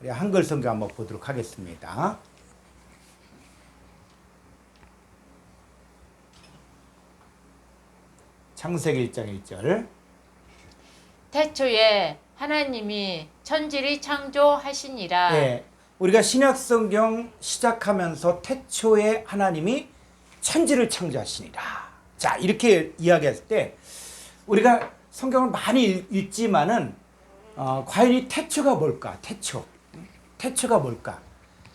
우리 한글 성경 한번 보도록 하겠습니다. 창세기 1장 1절. 태초에 하나님이 천지를 창조하시니라. 네, 우리가 신약 성경 시작하면서 태초에 하나님이 천지를 창조하시니라. 자, 이렇게 이야기했을 때 우리가 성경을 많이 읽지만은 과연 이 태초가 뭘까? 태초가 뭘까?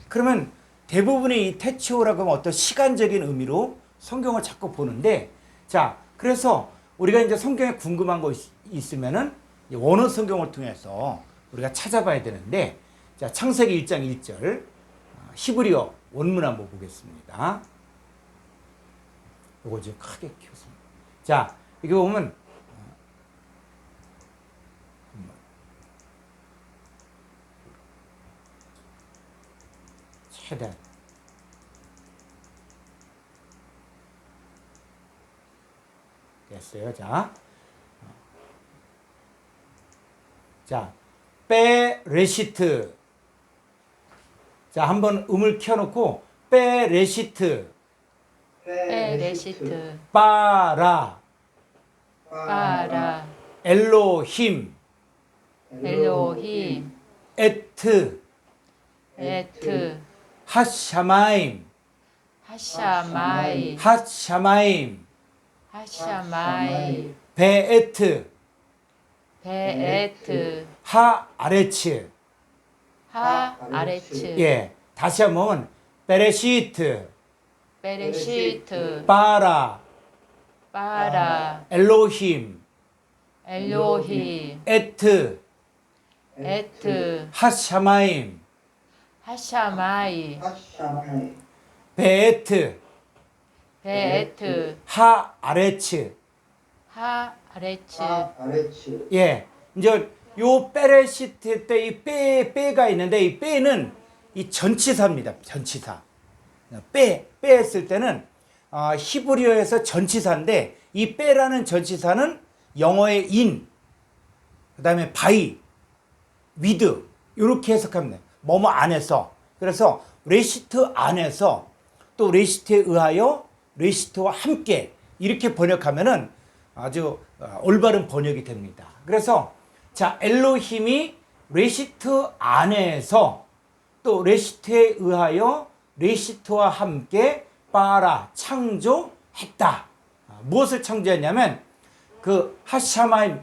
그러면 대부분의 이 태초라고 하면 어떤 시간적인 의미로 성경을 자꾸 보는데, 자, 그래서 우리가 이제 성경에 궁금한 거 있으면은 원어 성경을 통해서 우리가 찾아봐야 되는데, 자, 창세기 1장 1절 히브리어 원문 한번 보겠습니다. 요거 좀 크게 키웠습니다. 자, 이거 보면 최대한 됐어요. 자, 베레시트. 자, 한번 음을 켜놓고 베레시트. 베레시트. 바라. 바라. 엘로힘. 엘로힘. 에트. 하샤마임. 하샤마이. 하샤마임. 하샤마이. 베에트. 베에트. 하아레츠. 하아레츠. 예, 다시 한번 베레시트. 베레시트. 바라. 바라. 엘로힘. 엘로힘. 에트. 하샤마임. 하샤마이. 베에트. 베에트. 하아레츠. 하아레츠. 예, 이제 요 베레시트 때 이 빼가 있는데, 이 빼는 이 전치사입니다. 전치사. 빼 했을 때는 히브리어에서 전치사인데, 이 빼라는 전치사는 영어의 in, 그 다음에 by, with 이렇게 해석하면 돼요. 뭐뭐 안에서. 그래서 레시트 안에서, 또 레시트에 의하여, 레시트와 함께 이렇게 번역하면은 아주 올바른 번역이 됩니다. 그래서 자, 엘로힘이 레시트 안에서, 또 레시트에 의하여, 레시트와 함께 바라 창조했다. 무엇을 창조했냐면 그 하샤마임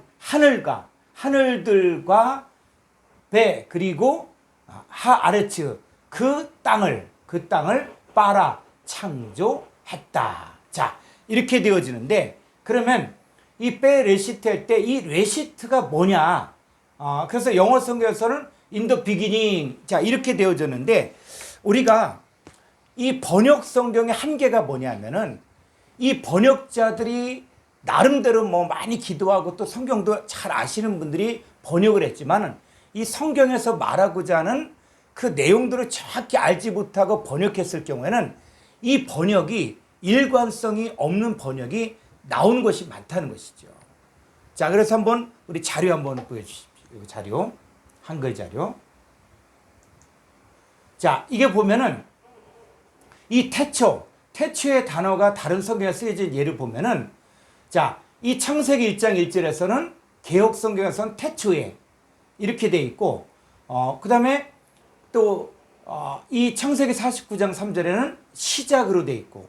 하늘들과 배, 그리고 하아레츠 그 땅을 바라 창조했다. 자, 이렇게 되어지는데, 그러면 이 베 레시트 할 때 이 레시트가 뭐냐? 그래서 영어 성경에서는 in the beginning, 자, 이렇게 되어졌는데, 우리가 이 번역 성경의 한계가 뭐냐면은, 이 번역자들이 나름대로 뭐 많이 기도하고 또 성경도 잘 아시는 분들이 번역을 했지만은, 이 성경에서 말하고자 하는 그 내용들을 정확히 알지 못하고 번역했을 경우에는 이 번역이 일관성이 없는 번역이 나오는 것이 많다는 것이죠. 자, 그래서 한번 우리 자료 한번 보여주십시오. 이 자료, 한글 자료. 자, 이게 보면은 이 태초의 단어가 다른 성경에 쓰여진 예를 보면은, 자, 이 창세기 1장 1절에서는 개역 성경에서는 태초에 이렇게 돼 있고, 그 다음에 또 이 창세기 49장 3절에는 시작으로 돼 있고,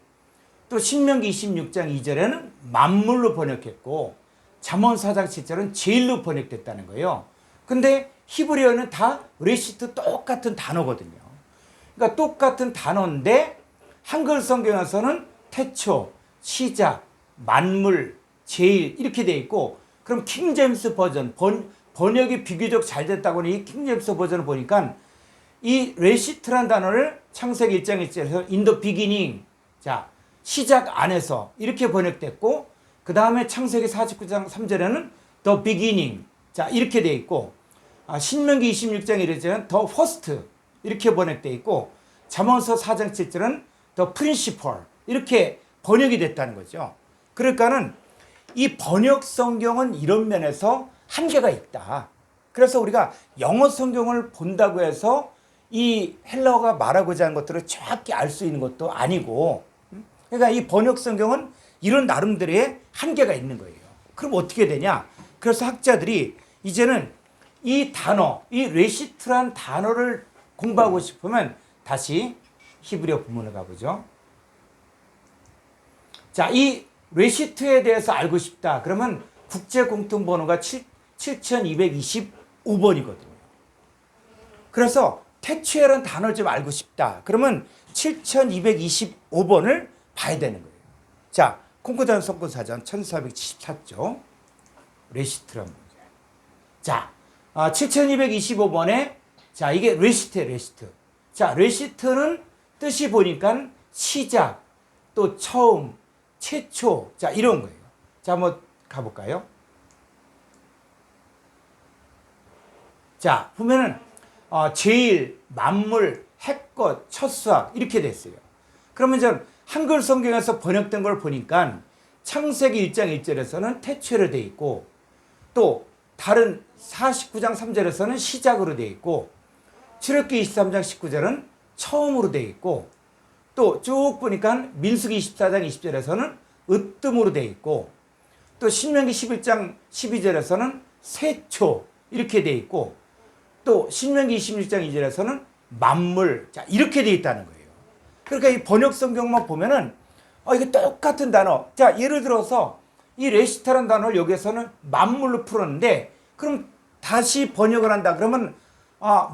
또 신명기 26장 2절에는 만물로 번역했고, 잠언 4장 7절은 제일로 번역됐다는 거예요. 근데 히브리어는 다 레시트 똑같은 단어거든요. 그러니까 똑같은 단어인데 한글 성경에서는 태초, 시작, 만물, 제일 이렇게 돼 있고, 그럼 킹제임스 버전 번역이 비교적 잘 됐다고 하는 이 킹제임스 버전을 보니까 이 레시트란 단어를 창세기 1장 1절에서 in the beginning, 자, 시작 안에서 이렇게 번역됐고, 그 다음에 창세기 49장 3절에는 the beginning, 자, 이렇게 돼 있고, 신명기 26장 1절에는 the first 이렇게 번역돼 있고, 잠언서 4장 7절은 the principal 이렇게 번역이 됐다는 거죠. 그러니까는 이 번역 성경은 이런 면에서 한계가 있다. 그래서 우리가 영어 성경을 본다고 해서 이 헬라어가 말하고자 하는 것들을 정확히 알 수 있는 것도 아니고, 그러니까 이 번역 성경은 이런 나름대로의 한계가 있는 거예요. 그럼 어떻게 되냐? 그래서 학자들이 이제는 이 단어, 이 레시트란 단어를 공부하고 싶으면 다시 히브리어 본문을 가보죠. 자, 이 레시트에 대해서 알고 싶다. 그러면 국제 공통번호가 7225번이거든요. 그래서 태초에라는 단어를 좀 알고 싶다. 그러면 7225번을 봐야 되는 거예요. 자, 콩코단 성권사전 1474조 레시트란 문제. 자, 7225번에 자, 이게 레시트예요, 레시트. 자, 레시트는 뜻이 보니까 시작, 또 처음, 최초, 자, 이런 거예요. 자, 한번 가볼까요? 자, 보면은 제일, 만물, 해껏, 첫수학 이렇게 됐어요. 그러면 전 한글 성경에서 번역된 걸 보니까 창세기 1장 1절에서는 태초로 되어 있고, 또 다른 49장 3절에서는 시작으로 되어 있고, 출애굽기 23장 19절은 처음으로 되어 있고, 또 쭉 보니까 민수기 24장 20절에서는 으뜸으로 되어 있고, 또 신명기 11장 12절에서는 세초 이렇게 되어 있고, 또 신명기 26장 2절에서는 만물, 자, 이렇게 되어 있다는 거예요. 그러니까 이 번역 성경만 보면은 이게 똑같은 단어. 자, 예를 들어서 이 레시타라는 단어를 여기에서는 만물로 풀었는데, 그럼 다시 번역을 한다 그러면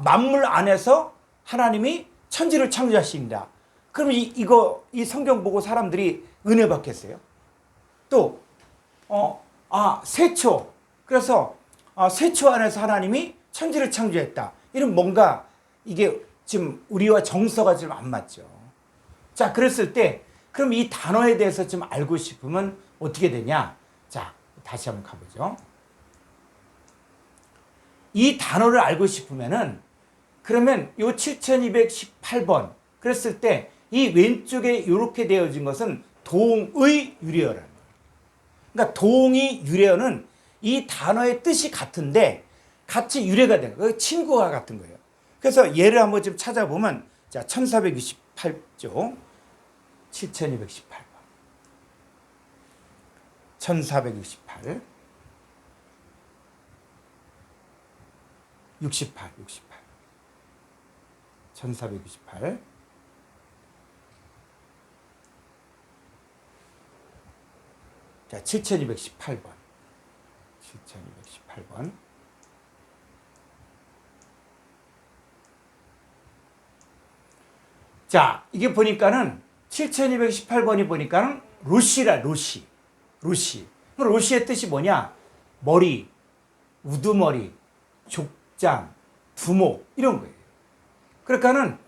만물 안에서 하나님이 천지를 창조하십니다. 그럼 이 성경 보고 사람들이 은혜 받겠어요? 또 세초. 그래서 세초 안에서 하나님이 천지를 창조했다. 이런 뭔가 이게 지금 우리와 정서가 좀 안 맞죠. 자, 그랬을 때 그럼 이 단어에 대해서 좀 알고 싶으면 어떻게 되냐? 자, 다시 한번 가보죠. 이 단어를 알고 싶으면은 그러면 요 7218번 그랬을 때 이 왼쪽에 이렇게 되어진 것은 동의 유래어라는 거예요. 그러니까 동의 유래어는 이 단어의 뜻이 같은데 같이 유래가 되는 거예요. 친구와 같은 거예요. 그래서 예를 한번 좀 찾아보면 자, 1468조 7218번 1468 68 1468 자, 7218번 7218번 자, 이게 보니까는 7218번이 보니까는 로시라, 로시. 로시의 뜻이 뭐냐? 머리, 우두머리, 족장, 두목 이런 거예요. 그러니까는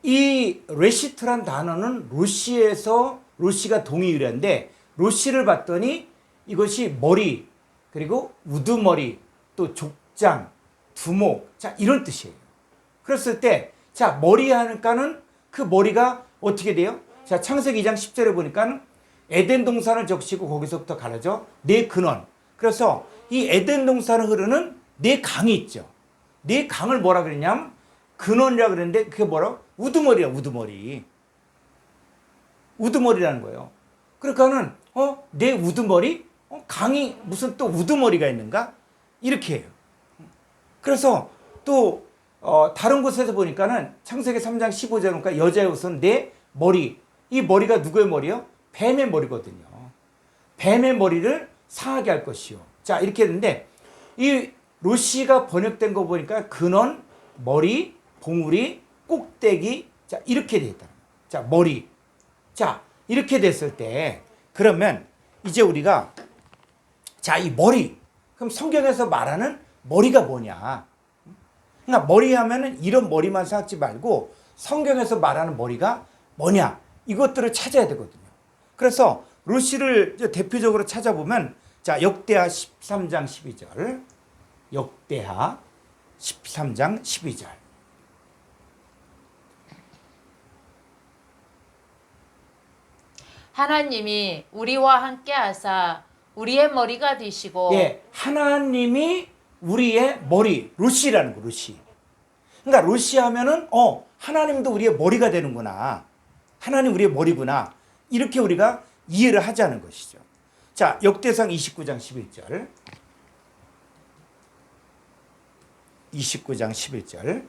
이 레시트란 단어는 로시가 동의유래인데 로시를 봤더니 이것이 머리, 그리고 우두머리, 또 족장, 두목, 자, 이런 뜻이에요. 그랬을 때, 자, 머리 하니까는 그 머리가 어떻게 돼요? 자, 창세기 2장 10절에 보니까 에덴 동산을 적시고 거기서부터 가르죠. 네 근원. 그래서 이 에덴 동산을 흐르는 네 강이 있죠. 네 강을 뭐라 그랬냐면 근원이라 그랬는데 그게 뭐라고? 우두머리야, 우두머리. 우두머리라는 거예요. 그러니까는 내 우두머리? 강이 무슨 또 우두머리가 있는가? 이렇게 해요. 그래서 또 다른 곳에서 보니까는 창세기 3장 15절 보니까 여자의 옷은 내 머리. 이 머리가 누구의 머리요? 뱀의 머리거든요. 뱀의 머리를 상하게 할 것이요. 자, 이렇게 했는데 이 로시가 번역된 거 보니까 근원, 머리, 봉우리, 꼭대기, 자, 이렇게 되어 있다. 자, 머리. 자, 이렇게 됐을 때 그러면 이제 우리가 자, 이 머리. 그럼 성경에서 말하는 머리가 뭐냐? 그러니까 머리 하면은 이런 머리만 생각지 말고 성경에서 말하는 머리가 뭐냐? 이것들을 찾아야 되거든요. 그래서 루시를 대표적으로 찾아보면 자, 역대하 13장 12절. 역대하 13장 12절. 하나님이 우리와 함께 하사 우리의 머리가 되시고 예, 하나님이 우리의 머리, 로시라는 거, 로시. 그러니까 로시 하면은 하나님도 우리의 머리가 되는구나. 하나님 우리의 머리구나. 이렇게 우리가 이해를 하자는 것이죠. 자, 역대상 29장 11절. 29장 11절.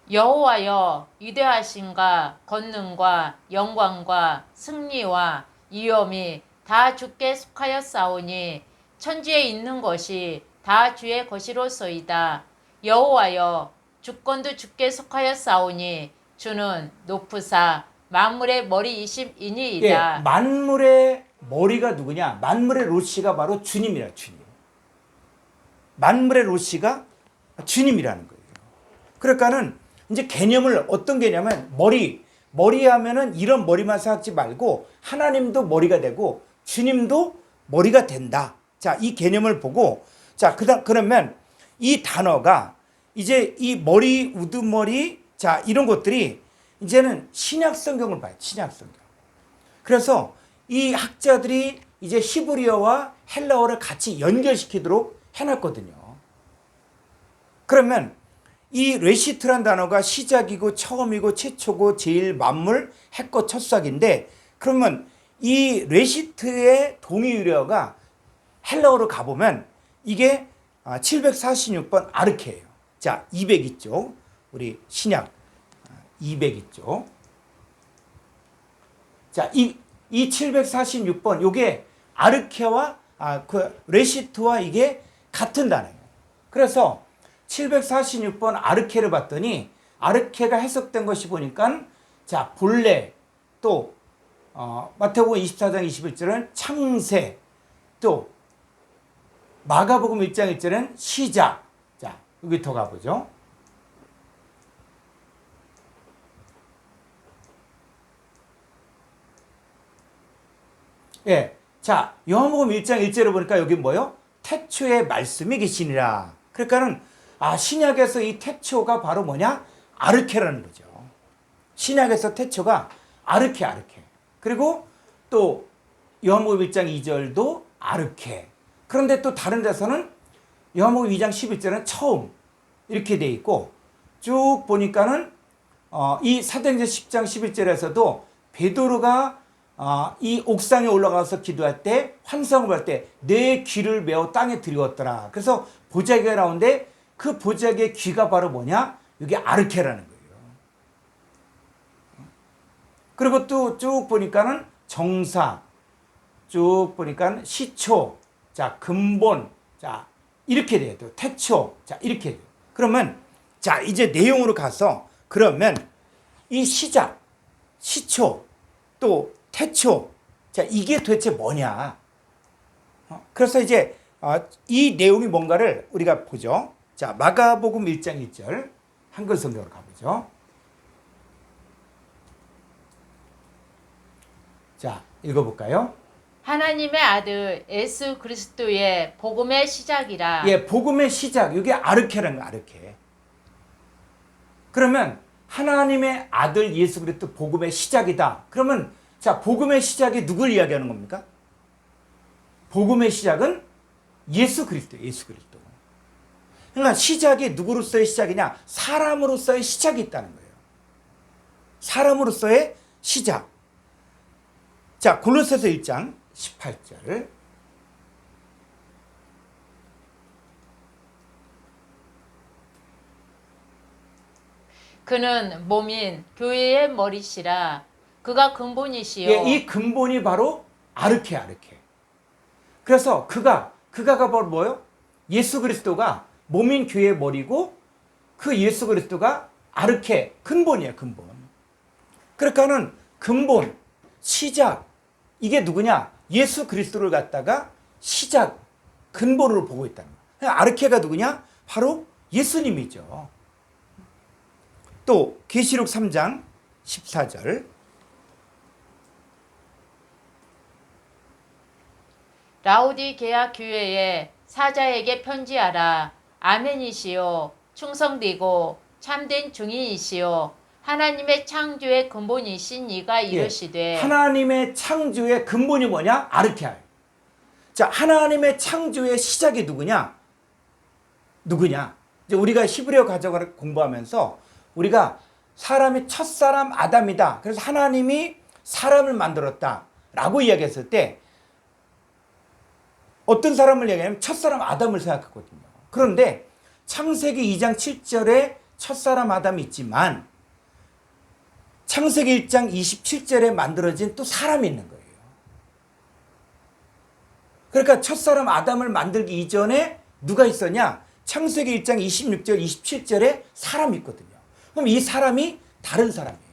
여호와여 위대하신가 권능과 영광과 승리와 위엄이 다 주께 속하였사오니 천지에 있는 것이 다 주의 것이로소이다. 여호와여 주권도 주께 속하였사오니 주는 높으사 만물의 머리이심이니이다. 예, 만물의 머리가 누구냐? 만물의 로시가 바로 주님이라, 주님. 만물의 로시가 주님이라는 거예요. 그러니까는 이제 개념을 어떤 개념은 머리 하면은 이런 머리만 생각지 말고 하나님도 머리가 되고 주님도 머리가 된다. 자, 이 개념을 보고 자, 그러면 이 단어가 이제 이 머리, 우두머리 자, 이런 것들이 이제는 신약 성경을 봐요. 신약 성경. 그래서 이 학자들이 이제 히브리어와 헬라어를 같이 연결시키도록 해놨거든요. 그러면 이 레시트란 단어가 시작이고 처음이고 최초고 제일 만물 핵거 첫삭인데 그러면 이 레시트의 동의유래어가 헬라어로 가보면 이게 746번 아르케예요. 자, 200 있죠. 우리 신약 200 있죠. 자, 이 746번 요게 아르케와 그 레시트와 이게 같은 단어예요. 그래서 746번 아르케를 봤더니 아르케가 해석된 것이 보니까 자, 본래 또 마태복음 24장 21절은 창세 또 마가복음 1장 1절은 시작. 자, 여기 더 가보죠. 예. 자, 요한복음 1장 1절을 보니까 여기 뭐요? 태초에 말씀이 계시니라. 그러니까는 신약에서 이 태초가 바로 뭐냐? 아르케라는 거죠. 신약에서 태초가 아르케. 그리고 또 요한복음 1장 2절도 아르케. 그런데 또 다른 데서는 요한복음 2장 11절은 처음 이렇게 돼 있고 쭉 보니까는 이 사도행전 10장 11절에서도 베드로가 이 옥상에 올라가서 기도할 때 환상을 볼 때 내 귀를 메어 땅에 들이웠더라. 그래서 보자기가 나오는데 그 보자기의 귀가 바로 뭐냐? 이게 아르케라는 거예요. 그리고 또 쭉 보니까는 정사, 쭉 보니까 시초, 자, 근본, 자, 이렇게 돼요. 또 태초, 자, 이렇게 돼요. 그러면, 자, 이제 내용으로 가서, 그러면 이 시작, 시초, 또 태초, 자, 이게 도대체 뭐냐? 그래서 이제 이 내용이 뭔가를 우리가 보죠. 자, 마가복음 1장 1절, 한글 성경으로 가보죠. 자, 읽어볼까요? 하나님의 아들 예수 그리스도의 복음의 시작이라. 예, 복음의 시작. 이게 아르케라는 거예요, 아르케. 그러면 하나님의 아들 예수 그리스도 복음의 시작이다. 그러면 자, 복음의 시작이 누굴 이야기하는 겁니까? 복음의 시작은 예수 그리스도, 예수 그리스도. 그러니까 시작이 누구로서의 시작이냐? 사람으로서의 시작이 있다는 거예요. 사람으로서의 시작. 자, 골로새서 1장 18절. 그는 몸인 교회의 머리시라. 그가 근본이시요. 예, 이 근본이 바로 아르케. 그래서 그가 바로 뭐예요? 예수 그리스도가 몸인 교회의 머리고 그 예수 그리스도가 아르케, 근본이에요, 근본. 그러니까는 근본, 시작, 이게 누구냐? 예수 그리스도를 갖다가 시작, 근본으로 보고 있다는 거예요. 아르케가 누구냐? 바로 예수님이죠. 또 계시록 3장 14절. 라오디게아 교회의 사자에게 편지하라. 아멘이시요 충성되고 참된 증인이시요 하나님의 창조의 근본이신 이가 이르시되. 하나님의 창조의 근본이 뭐냐? 아르케아예요. 자, 하나님의 창조의 시작이 누구냐? 이제 우리가 히브리어 가정을 공부하면서 우리가 사람이 첫사람 아담이다. 그래서 하나님이 사람을 만들었다라고 이야기했을 때 어떤 사람을 얘기하냐면 첫사람 아담을 생각하거든요. 그런데 창세기 2장 7절에 첫사람 아담이 있지만 창세기 1장 27절에 만들어진 또 사람이 있는 거예요. 그러니까 첫사람 아담을 만들기 이전에 누가 있었냐? 창세기 1장 26절, 27절에 사람이 있거든요. 그럼 이 사람이 다른 사람이에요.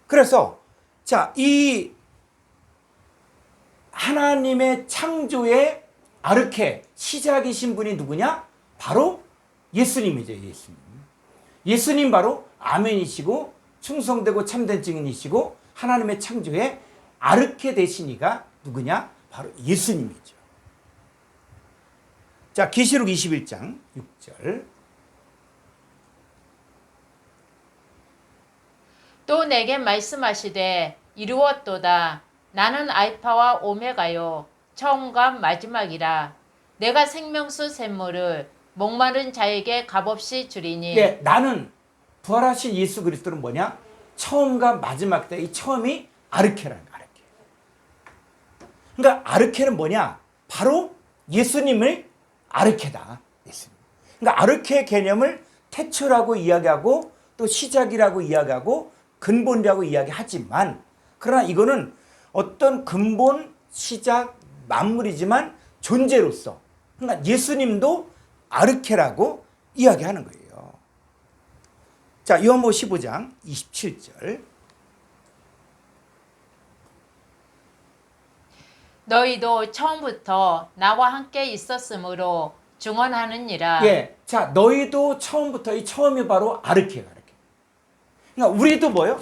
그래서 자, 이 하나님의 창조의 아르케 시작이신 분이 누구냐? 바로 예수님이죠. 예수님 바로 아멘이시고 충성되고 참된 증인이시고 하나님의 창조의 아르케 되신 이가 누구냐? 바로 예수님이죠. 자, 계시록 21장 6절. 또 내게 말씀하시되 이루었도다. 나는 알파와 오메가요 처음과 마지막이라. 내가 생명수 샘물을 목마른 자에게 값없이 주리니. 예, 나는 부활하신 예수 그리스도는 뭐냐? 처음과 마지막 때 이 처음이 아르케라는 거야. 아르케. 그러니까 아르케는 뭐냐? 바로 예수님을 아르케다. 예수님. 그러니까 아르케의 개념을 태초라고 이야기하고 또 시작이라고 이야기하고 근본이라고 이야기하지만 그러나 이거는 어떤 근본, 시작, 만물이지만 존재로서 그러니까 예수님도 아르케라고 이야기하는 거예요. 자, 요한복음 15장 27절. 너희도 처음부터 나와 함께 있었으므로 증언하느니라. 예, 자, 너희도 처음부터 이 처음이 바로 아르케예요. 아르케. 그러니까 우리도 뭐요?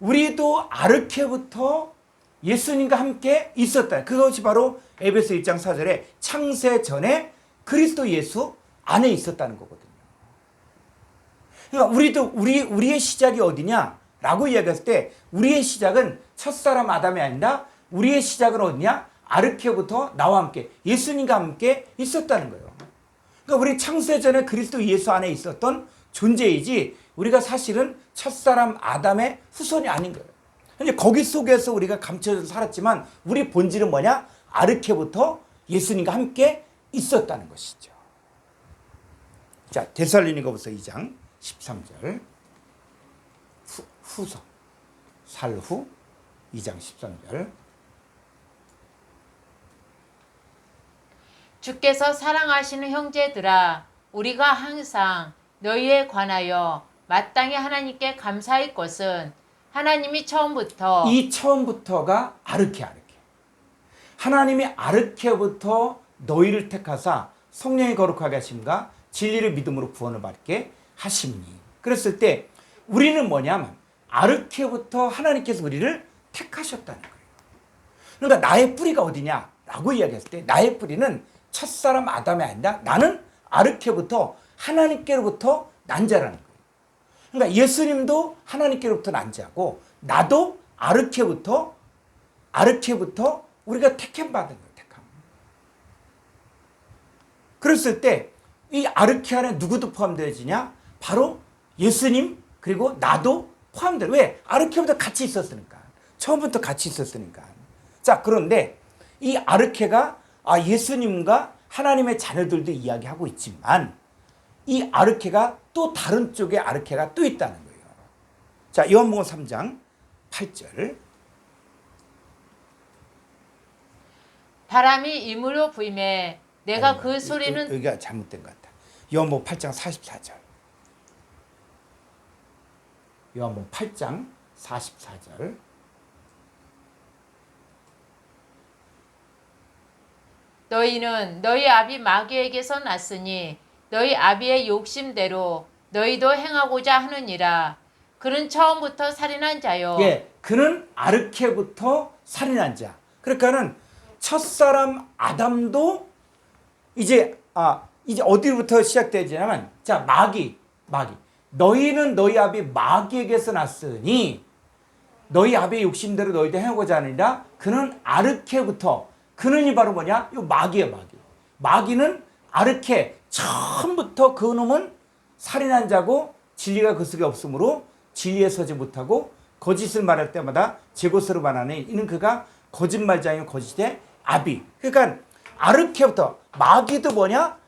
우리도 아르케부터 예수님과 함께 있었다. 그것이 바로 에베소 1장 4절에 창세 전에 그리스도 예수 안에 있었다는 거거든요. 그러니까 우리도 우리의 시작이 어디냐라고 이야기했을 때 우리의 시작은 첫사람 아담이 아니라 우리의 시작은 어디냐? 아르케부터 나와 함께 예수님과 함께 있었다는 거예요. 그러니까 우리 창세 전에 그리스도 예수 안에 있었던 존재이지 우리가 사실은 첫사람 아담의 후손이 아닌 거예요. 근데 거기 속에서 우리가 감춰져서 살았지만 우리 본질은 뭐냐? 아르케부터 예수님과 함께 있었다는 것이죠. 자, 데살로니가후서 2장 13절. 후서 살후 2장 13절. 주께서 사랑하시는 형제들아, 우리가 항상 너희에 관하여 마땅히 하나님께 감사할 것은 하나님이 처음부터 이 처음부터가 아르케. 하나님이 아르케부터 너희를 택하사 성령의 거룩하게 하심과 진리를 믿음으로 구원을 받게 하심니. 그랬을 때 우리는 뭐냐면 아르케부터 하나님께서 우리를 택하셨다는 거예요. 그러니까 나의 뿌리가 어디냐라고 이야기했을 때 나의 뿌리는 첫사람 아담이 아니라 나는 아르케부터 하나님께로부터 난 자라는 거예요. 그러니까 예수님도 하나님께로부터 난 자고 나도 아르케부터 우리가 택함 받은 거예요. 택함. 그랬을 때 이 아르케 안에 누구도 포함되어지냐? 바로 예수님 그리고 나도 포함돼요. 왜? 아르케부터 같이 있었으니까. 처음부터 같이 있었으니까. 자, 그런데 이 아르케가 예수님과 하나님의 자녀들도 이야기하고 있지만 이 아르케가 또 다른 쪽에 아르케가 또 있다는 거예요. 자, 요한복음 3장 8절. 바람이 이물로 부임해 내가 그 소리는 여기가 잘못된 것 같다. 요한복음 8장 44절. 요한복음 8장 44절. 너희는 너희 아비 마귀에게서 났으니 너희 아비의 욕심대로 너희도 행하고자 하느니라. 그는 처음부터 살인한 자요. 예, 그는 아르케부터 살인한 자. 그러니까는 첫사람 아담도 이제 어디부터 시작되냐면 마귀. 너희는 너희 아비 마귀에게서 났으니 너희 아비의 욕심대로 너희도 행하고자 하느니라. 그는 아르케부터, 그는이 바로 뭐냐? 이 마귀예요, 마귀. 마귀는 아르케, 처음부터 그 놈은 살인한 자고 진리가 그 속에 없으므로 진리에 서지 못하고 거짓을 말할 때마다 제 것으로 말하니 이는 그가 거짓말자이며 거짓의 아비. 그러니까 아르케부터, 마귀도 뭐냐?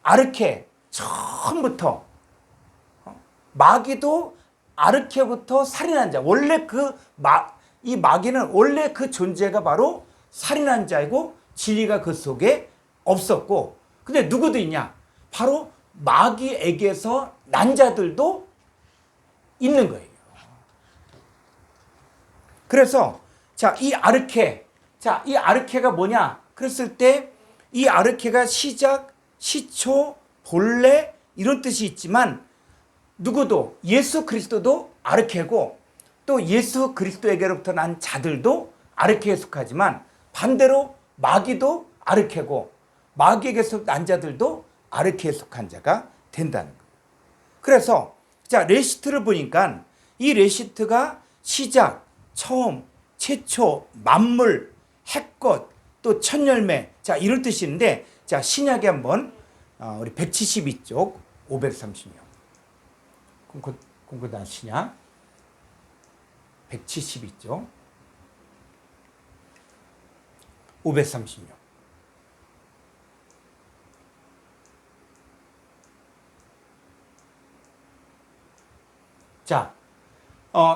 아르케, 처음부터. 마귀도 아르케부터 살인한 자. 원래 이 마귀는 원래 그 존재가 바로 살인한 자이고 진리가 그 속에 없었고, 근데 누구도 있냐? 바로 마귀에게서 난 자들도 있는 거예요. 그래서 자, 이 아르케가 뭐냐? 그랬을 때 이 아르케가 시작, 시초, 본래 이런 뜻이 있지만 누구도 예수 그리스도도 아르케고 또 예수 그리스도에게로부터 난 자들도 아르케에 속하지만 반대로 마귀도 아르케고 마귀에게서 난 자들도 아르케에 속한 자가 된다는 거예요. 그래서 자, 레시트를 보니까 이 레시트가 시작, 처음, 최초, 만물, 해껏, 또 첫 열매, 자 이런 뜻인데, 자 신약에 한번 우리 172쪽 536 공고단 신약 172쪽 536. 자,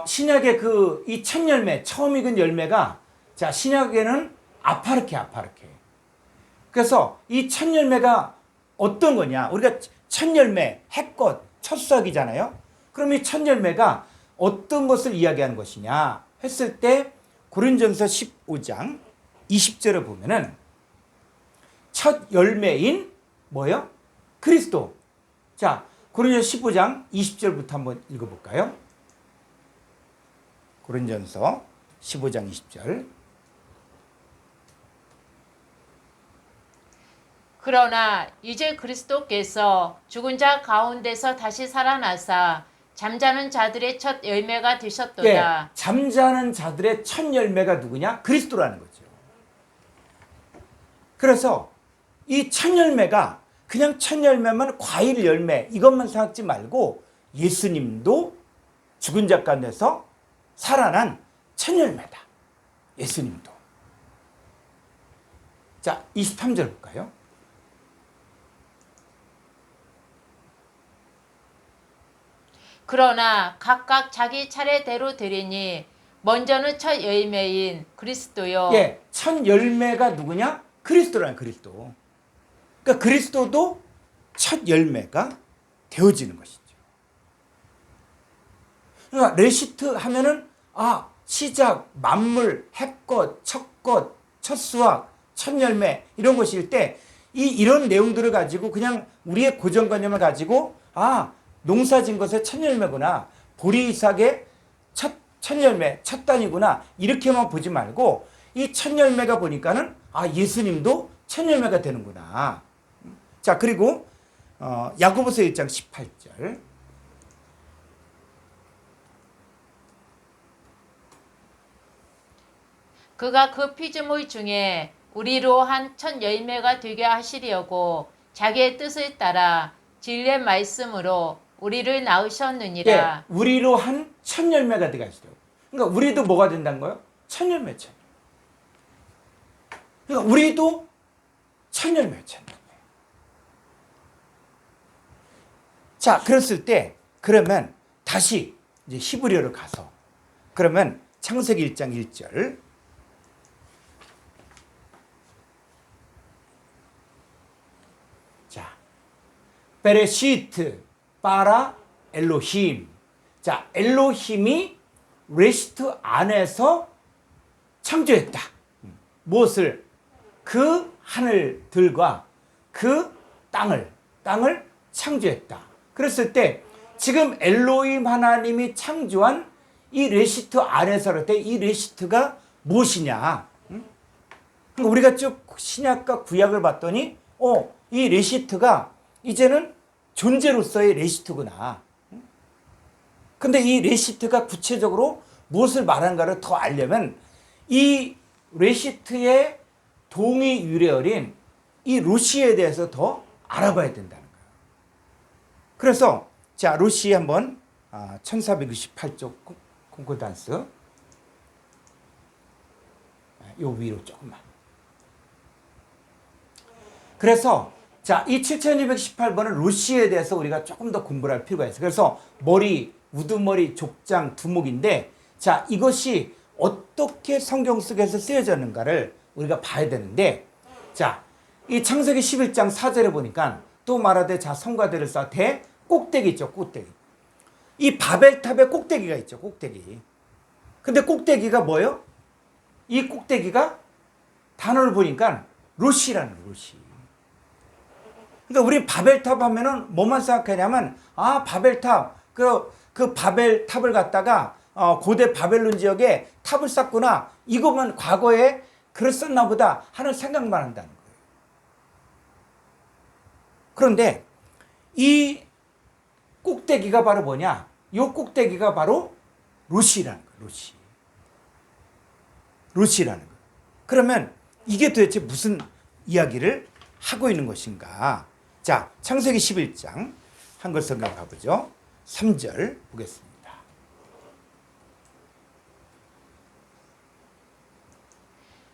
신약의 이 첫 열매, 처음 익은 열매가, 자, 신약에는 아파르케. 그래서 이 첫 열매가 어떤 거냐? 우리가 첫 열매, 해껏, 첫 수확이잖아요. 그럼 이 첫 열매가 어떤 것을 이야기하는 것이냐 했을 때 고린전서 15장 20절에 보면은 첫 열매인 뭐예요? 그리스도. 자, 고린전서 15장 20절부터 한번 읽어볼까요? 고린전서 15장 20절. 그러나 이제 그리스도께서 죽은 자 가운데서 다시 살아나사 잠자는 자들의 첫 열매가 되셨도다. 예, 잠자는 자들의 첫 열매가 누구냐? 그리스도라는 거죠. 그래서 이 첫 열매가 그냥 첫 열매만 과일 열매 이것만 생각지 말고 예수님도 죽은 자 가운데서 살아난 첫 열매다. 예수님도. 자, 23절 볼까요? 그러나 각각 자기 차례대로 드리니 먼저는 첫 열매인 그리스도요. 예, 첫 열매가 누구냐? 그리스도라는 그리스도. 그러니까 그리스도도 첫 열매가 되어지는 것이죠. 그러니까 레시트 하면은 시작, 만물, 해껏, 첫꽃, 첫 수확, 첫 열매 이런 것일 때 이런 내용들을 가지고 그냥 우리의 고정관념을 가지고 농사 진 것의 첫 열매구나. 보리 이삭의 첫 열매, 첫 단이구나. 이렇게만 보지 말고 이 첫 열매가 보니까는 예수님도 첫 열매가 되는구나. 자, 그리고 야고보서 1장 18절. 그가 그 피조물 중에 우리로 한 첫 열매가 되게 하시려고 자기의 뜻을 따라 진리의 말씀으로 우리를 낳으셨느니라. 예, 우리로 한 첫 열매가 되게 하시려고. 그러니까 우리도 뭐가 된다는 거예요? 첫 열매. 그러니까 우리도 첫 열매. 자, 그랬을 때 그러면 다시 이제 히브리어로 가서 그러면 창세기 1장 1절. 자, 베레시트 바라 엘로힘. 자, 엘로힘이 레시트 안에서 창조했다. 무엇을? 그 하늘들과 그 땅을 창조했다. 그랬을 때 지금 엘로힘 하나님이 창조한 이 레시트 안에서 할 때 이 레시트가 무엇이냐? 그러니까 우리가 쭉 신약과 구약을 봤더니 이 레시트가 이제는 존재로서의 레시트구나. 근데 이 레시트가 구체적으로 무엇을 말하는가를 더 알려면 이 레시트의 동의 유래어린 이 로시에 대해서 더 알아봐야 된다는 거예요. 그래서 자, 로시 한번 1468쪽 콩코단스 요 위로 조금만. 그래서 자, 이 7218번은 로시에 대해서 우리가 조금 더 공부를 할 필요가 있어요. 그래서 머리, 우두머리, 족장, 두목인데 자, 이것이 어떻게 성경 속에서 쓰여졌는가를 우리가 봐야 되는데 자, 이 창세기 11장 4절에 보니까 또 말하되 자, 성과대를 쌓아 대 꼭대기 있죠, 꼭대기. 이 바벨탑에 꼭대기가 있죠, 꼭대기. 근데 꼭대기가 뭐예요? 이 꼭대기가 단어를 보니까 로시라는 거예요, 로시. 그러니까 우리 바벨탑 하면은 뭐만 생각하냐면 바벨탑 그 바벨탑을 갖다가 고대 바벨론 지역에 탑을 쌓구나 이것만 과거에 그랬었나 보다 하는 생각만 한다는 거예요. 그런데 이 꼭대기가 바로 뭐냐? 이 꼭대기가 바로 로시라는 거예요. 로시라는 거예요. 그러면 이게 도대체 무슨 이야기를 하고 있는 것인가? 자, 창세기 11장 한글 성경 가보죠. 3절 보겠습니다.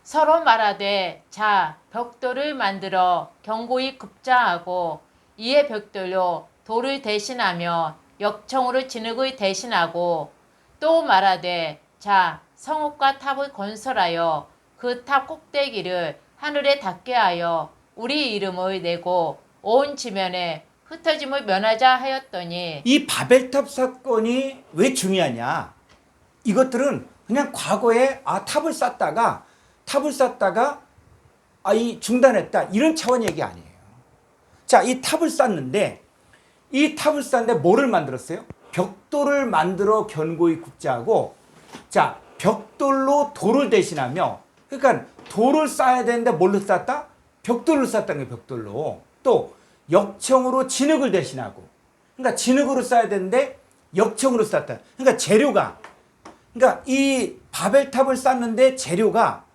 서로 말하되 자, 벽돌을 만들어 견고히 급자하고 이에 벽돌로 돌을 대신하며 역청으로 진흙을 대신하고 또 말하되 자, 성읍과 탑을 건설하여 그 탑 꼭대기를 하늘에 닿게 하여 우리 이름을 내고 온 지면에 흩어짐을 면하자 하였더니 이 바벨탑 사건이 왜 중요하냐? 이것들은 그냥 과거에 탑을 쌓다가 이 중단했다 이런 차원 얘기 아니에요. 자, 이 탑을 쌓는데 뭐를 만들었어요? 벽돌을 만들어 견고히 굽자하고 자, 벽돌로 돌을 대신하며 그러니까 돌을 쌓아야 되는데 뭘로 쌓았다? 벽돌로 쌓았다는 거예요. 벽돌로. 또 역청으로 진흙을 대신하고 그러니까 진흙으로 쌓아야 되는데 역청으로 쌓았다. 그러니까 재료가 이 바벨탑을 쌓는데 재료가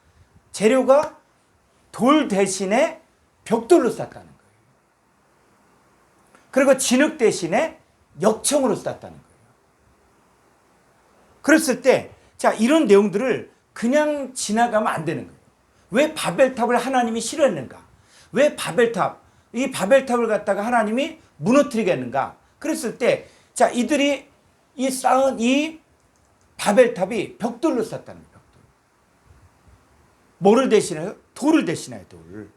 돌 대신에 벽돌로 쌓았다는 거예요. 그리고 진흙 대신에 역청으로 쌓았다는 거예요. 그랬을 때 자, 이런 내용들을 그냥 지나가면 안 되는 거예요. 왜 바벨탑을 하나님이 싫어했는가? 왜 이 바벨탑을 갖다가 하나님이 무너뜨리겠는가? 그랬을 때 자, 이들이 쌓은 이 바벨탑이 벽돌로 쌓았다는 거예요. 벽돌. 뭐를 대신해요? 돌을 대신해요, 돌.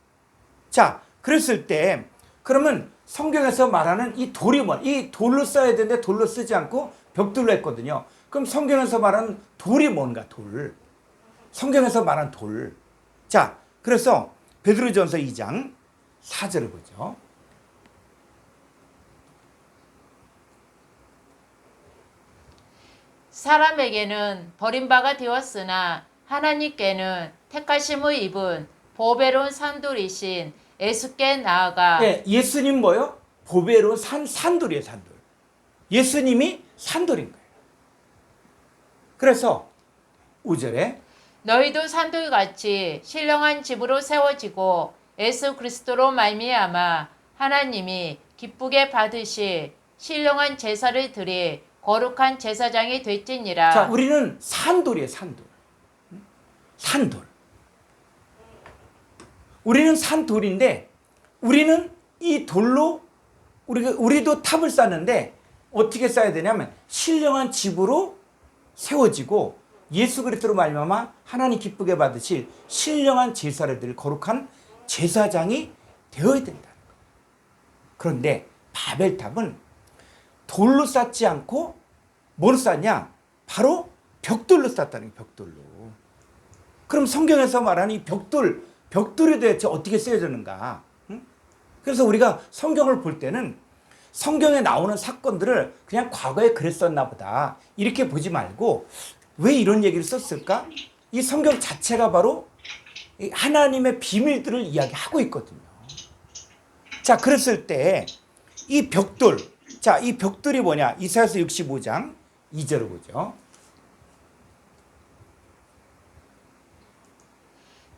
자, 그랬을 때 그러면 성경에서 말하는 이 돌이 이 돌로 써야 되는데 돌로 쓰지 않고 벽돌로 했거든요. 그럼 성경에서 말하는 돌이 뭔가, 돌. 성경에서 말하는 돌. 자, 그래서 베드로전서 2장 4절을 보죠. 사람에게는 버림바가 되었으나 하나님께는 택하심을 입은 보배로운 산돌이신 예수께 나아가 네, 예수님 뭐요? 보배로운 산돌이에요, 산돌. 예수님이 산돌인 거예요. 그래서 5절에 너희도 산돌같이 신령한 집으로 세워지고 예수 그리스도로 말미암아 하나님이 기쁘게 받으실 신령한 제사를 드릴 거룩한 제사장이 될지니라. 자, 우리는 산돌이에요, 산돌. 산돌. 우리는 산돌인데 우리는 이 돌로 우리도 탑을 쌓는데 어떻게 쌓아야 되냐면 신령한 집으로 세워지고 예수 그리스도로 말미암아 하나님 기쁘게 받으실 신령한 제사를 드릴 거룩한 제사장이 되어야 된다는 거예요. 그런데 바벨탑은 돌로 쌓지 않고 뭐로 쌓냐? 바로 벽돌로 쌓았다는 거예요. 벽돌로. 그럼 성경에서 말하는 이 벽돌이 도대체 어떻게 쓰여졌는가? 응? 그래서 우리가 성경을 볼 때는 성경에 나오는 사건들을 그냥 과거에 그랬었나 보다 이렇게 보지 말고 왜 이런 얘기를 썼을까? 이 성경 자체가 바로 하나님의 비밀들을 이야기하고 있거든요. 자, 그랬을 때 이 벽돌, 자, 이 벽돌이 뭐냐? 이사야서 65장 2절을 보죠.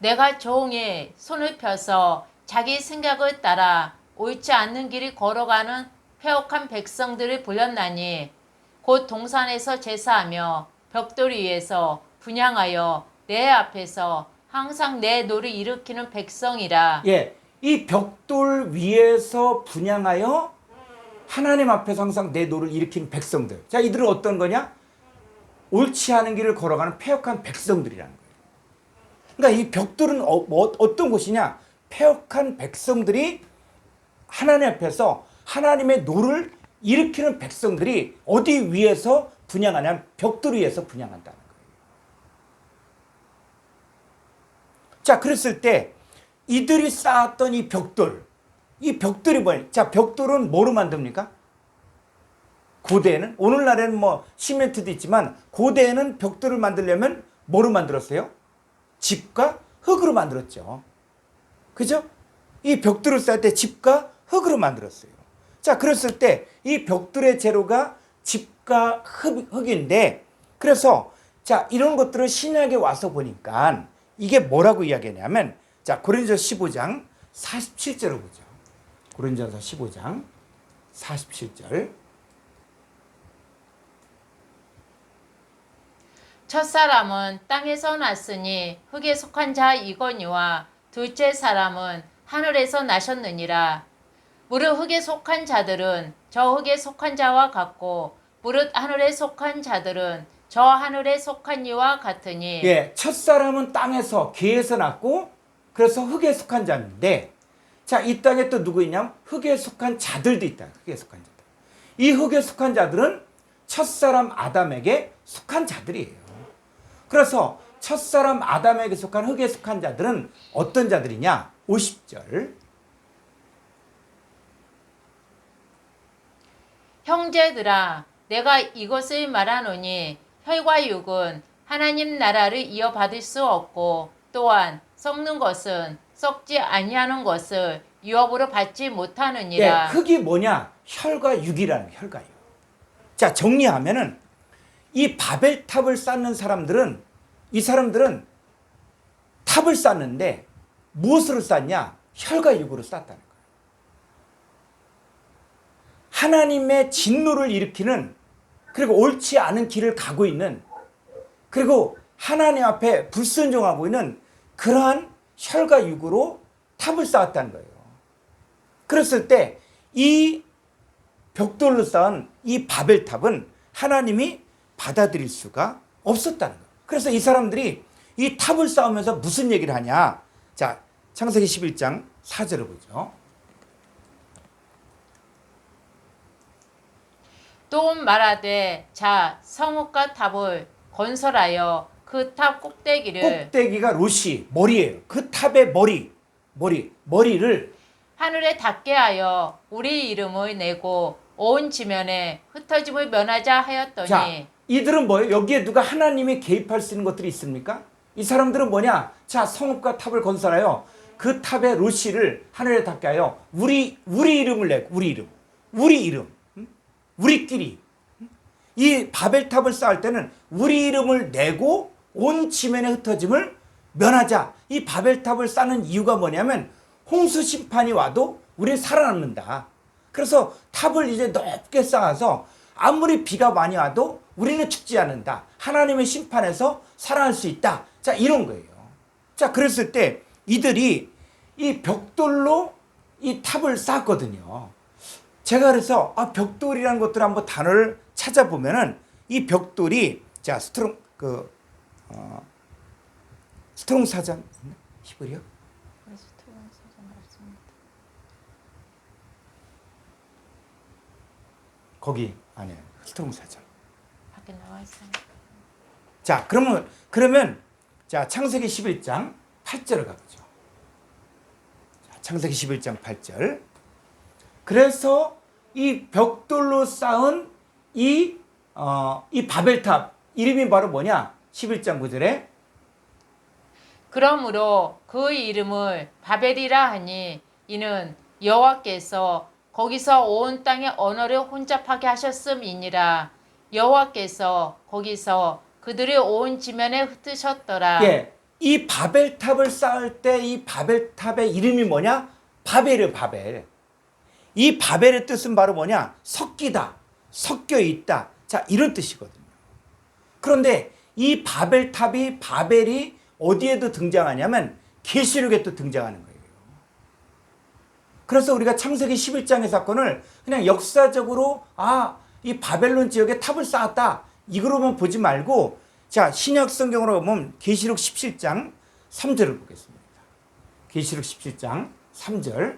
내가 종이 손을 펴서 자기 생각을 따라 옳지 않는 길을 걸어가는 패역한 백성들을 불렀나니 곧 동산에서 제사하며 벽돌 위에서 분향하여 내 앞에서 항상 내 노를 일으키는 백성이라. 예, 이 벽돌 위에서 분향하여 하나님 앞에서 항상 내 노를 일으키는 백성들. 자, 이들은 어떤 거냐? 옳지 않은 길을 걸어가는 패역한 백성들이라는 거예요. 그러니까 이 벽돌은 어떤 곳이냐? 패역한 백성들이 하나님 앞에서 하나님의 노를 일으키는 백성들이 어디 위에서 분향하냐면 벽돌 위에서 분향한다는 거예요. 자, 그랬을 때 이들이 쌓았던 이 벽돌이 뭐예요? 자, 벽돌은 뭐로 만듭니까? 고대에는, 오늘날에는 뭐 시멘트도 있지만 고대에는 벽돌을 만들려면 뭐로 만들었어요? 집과 흙으로 만들었죠. 그죠? 이 벽돌을 쌓을 때 집과 흙으로 만들었어요. 자, 그랬을 때 이 벽돌의 재료가 집과 흙인데, 그래서 자, 이런 것들을 신약에 와서 보니까 이게 뭐라고 이야기하냐면, 자, 고린도전서 15장 47절을 보죠. 고린도전서 15장 47절. 첫사람은 땅에서 났으니 흙에 속한 자이거니와 둘째 사람은 하늘에서 나셨느니라. 무릇 흙에 속한 자들은 저 흙에 속한 자와 같고 무릇 하늘에 속한 자들은 저 하늘에 속한 이와 같으니. 예, 첫사람은 땅에서 개에서 났고 그래서 흙에 속한 자인데, 자, 이 땅에 또 누구 있냐면 흙에 속한 자들도 있다. 흙에 속한 자들. 이 흙에 속한 자들은 첫사람 아담에게 속한 자들이에요. 그래서 첫사람 아담에게 속한 흙에 속한 자들은 어떤 자들이냐? 50절. 형제들아, 내가 이것을 말하노니 혈과 육은 하나님 나라를 이어받을 수 없고 또한 썩는 것은 썩지 아니하는 것을 유업으로 받지 못하느니라. 예, 흙이 뭐냐? 혈과 육이라는 거예요. 혈과 육. 자, 정리하면은 이 바벨탑을 쌓는 사람들은, 이 사람들은 탑을 쌓는데 무엇으로 쌓냐? 혈과 육으로 쌓았다는 거예요. 하나님의 진노를 일으키는, 그리고 옳지 않은 길을 가고 있는, 그리고 하나님 앞에 불순종하고 있는 그러한 혈과 육으로 탑을 쌓았다는 거예요. 그랬을 때 이 벽돌로 쌓은 이 바벨탑은 하나님이 받아들일 수가 없었다는 거예요. 그래서 이 사람들이 이 탑을 쌓으면서 무슨 얘기를 하냐? 자, 창세기 11장 4절을 보죠. 또 말하되 자 성읍과 탑을 건설하여 그 탑 꼭대기를, 꼭대기가 로시, 머리예요. 그 탑의 머리를 하늘에 닿게 하여 우리 이름을 내고 온 지면에 흩어짐을 면하자 하였더니. 자, 이들은 뭐예요? 여기에 누가 하나님이 개입할 수 있는 것들이 있습니까? 이 사람들은 뭐냐? 자, 성읍과 탑을 건설하여 그 탑의 로시를 하늘에 닿게 하여 우리 이름을 내고, 우리 이름, 우리끼리, 이 바벨탑을 쌓을 때는 우리 이름을 내고 온 지면의 흩어짐을 면하자. 이 바벨탑을 쌓는 이유가 뭐냐면 홍수 심판이 와도 우리는 살아남는다. 그래서 탑을 이제 높게 쌓아서 아무리 비가 많이 와도 우리는 죽지 않는다. 하나님의 심판에서 살아날 수 있다. 자, 이런 거예요. 자, 그랬을 때 이들이 이 벽돌로 이 탑을 쌓았거든요. 제가 그래서 벽돌이라는 것들 한번 단어를 찾아보면은 이 벽돌이, 자, 스트롱 사전 히브리어? 거기 안에 스트롱 사전. 밖에 나와 있어요. 자, 그러면 자, 창세기 11장 8절을 가보죠. 자, 창세기 11장 8절. 그래서 이 벽돌로 쌓은 이 바벨탑 이름이 바로 뭐냐? 11장 9절에 그러므로 그 이름을 바벨이라 하니 이는 여호와께서 거기서 온 땅의 언어를 혼잡하게 하셨음이니라. 여호와께서 거기서 그들의 온 지면에 흩으셨더라. 예, 이 바벨탑을 쌓을 때 이 바벨탑의 이름이 뭐냐? 바벨이에요, 바벨. 이 바벨의 뜻은 바로 뭐냐? 섞이다, 섞여 있다. 자, 이런 뜻이거든요. 그런데 이 바벨탑이 바벨이 어디에도 등장하냐면 계시록에 또 등장하는 거예요. 그래서 우리가 창세기 11장의 사건을 그냥 역사적으로 이 바벨론 지역에 탑을 쌓았다. 이거로만 보지 말고 자, 신약 성경으로 보면 계시록 17장 3절을 보겠습니다. 계시록 17장 3절.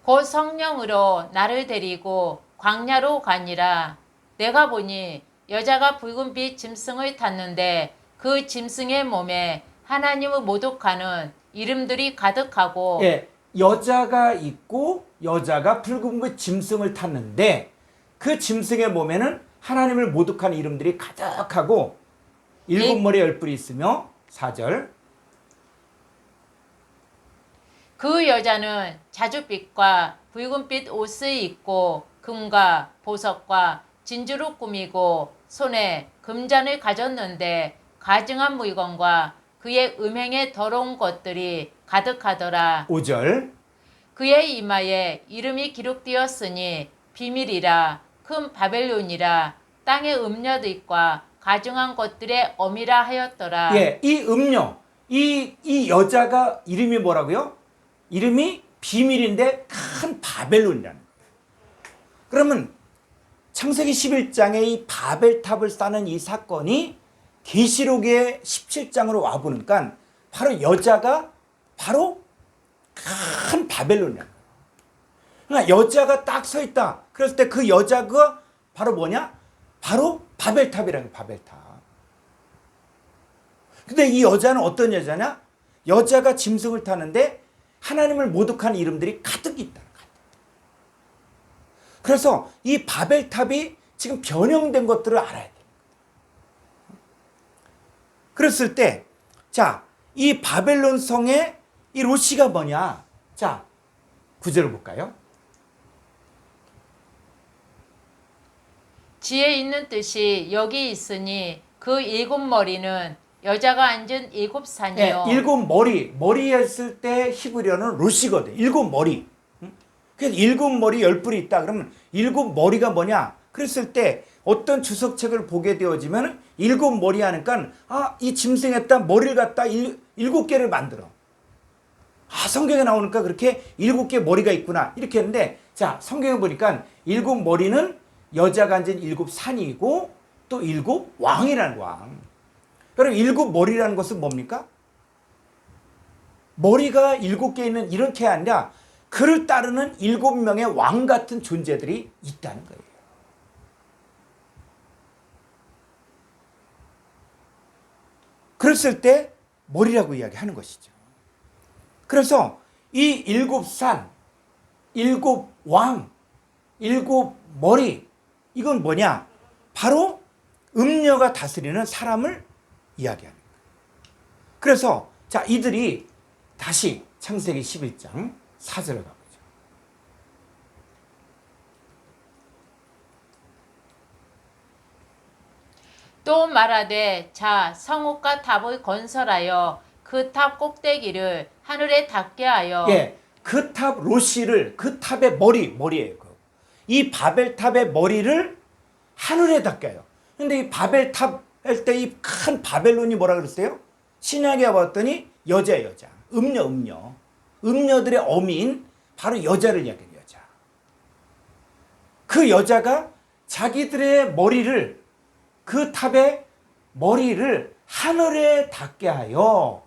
곧 성령으로 나를 데리고 광야로 가니라. 내가 보니 여자가 붉은빛 짐승을 탔는데 그 짐승의 몸에 하나님을 모독하는 이름들이 가득하고 예, 여자가 있고 여자가 붉은빛 짐승을 탔는데 그 짐승의 몸에는 하나님을 모독하는 이름들이 가득하고 일곱 머리 열 뿔이 있으며 4절. 그 여자는 자줏빛과 붉은빛 옷을 입고 금과 보석과 진주로 꾸미고 손에 금잔을 가졌는데 가증한 물건과 그의 음행에 더러운 것들이 가득하더라. 5절. 그의 이마에 이름이 기록되었으니 비밀이라 큰 바벨론이라 땅의 음녀들과 가증한 것들의 어미라 하였더라. 예, 이 음녀, 이 여자가 이름이 뭐라고요? 이름이 비밀인데 큰 바벨론이라는 거예요. 그러면 창세기 11장에 이 바벨탑을 쌓는 이 사건이 계시록의 17장으로 와보니까 바로 여자가 바로 큰 바벨론이라는 거예요. 그러니까 여자가 딱 서 있다. 그랬을 때 그 여자가 바로 뭐냐? 바로 바벨탑이라는 거예요. 바벨탑. 근데 이 여자는 어떤 여자냐? 여자가 짐승을 타는데 하나님을 모독하는 이름들이 가득 있다. 그래서 이 바벨탑이 지금 변형된 것들을 알아야 돼요. 그랬을 때, 자, 이 바벨론 성의 이 로시가 뭐냐? 자, 구절을 볼까요? 지혜 있는 뜻이 여기 있으니 그 일곱 머리는 여자가 앉은 일곱 산이요. 네, 일곱 머리에 있을 때 히브리어는 로시거든. 일곱 머리. 그래서 일곱 머리 열 뿔이 있다. 그러면 일곱 머리가 뭐냐? 그랬을 때 어떤 주석책을 보게 되어지면 일곱 머리 하니까 이 짐승에다 머리를 갖다 일곱 개를 만들어. 성경에 나오니까 그렇게 일곱 개 머리가 있구나. 이렇게 했는데 자, 성경에 보니까 일곱 머리는 여자가 앉은 일곱 산이고 또 일곱 왕이라는 왕. 여러분 일곱 머리라는 것은 뭡니까? 머리가 일곱 개 있는 이런 게 아니라 그를 따르는 일곱 명의 왕 같은 존재들이 있다는 거예요. 그랬을 때 머리라고 이야기하는 것이죠. 그래서 이 일곱 산, 일곱 왕, 일곱 머리 이건 뭐냐? 바로 음녀가 다스리는 사람을 이야기하는 거예요. 그래서 자 이들이 다시 창세기 11장 4절을 가보죠. 또 말하되 자 성읍과 탑을 건설하여 그 탑 꼭대기를 하늘에 닿게 하여 예, 그 탑 로시를 그 탑의 머리예요. 이 바벨탑의 머리를 하늘에 닿게 해요. 근데 이 바벨탑 할 때 이 큰 바벨론이 뭐라 그랬어요? 신약에 봤더니 여자 음녀들의 어미인 바로 여자를 이야기해요. 여자. 그 여자가 자기들의 머리를 그 탑의 머리를 하늘에 닿게 하여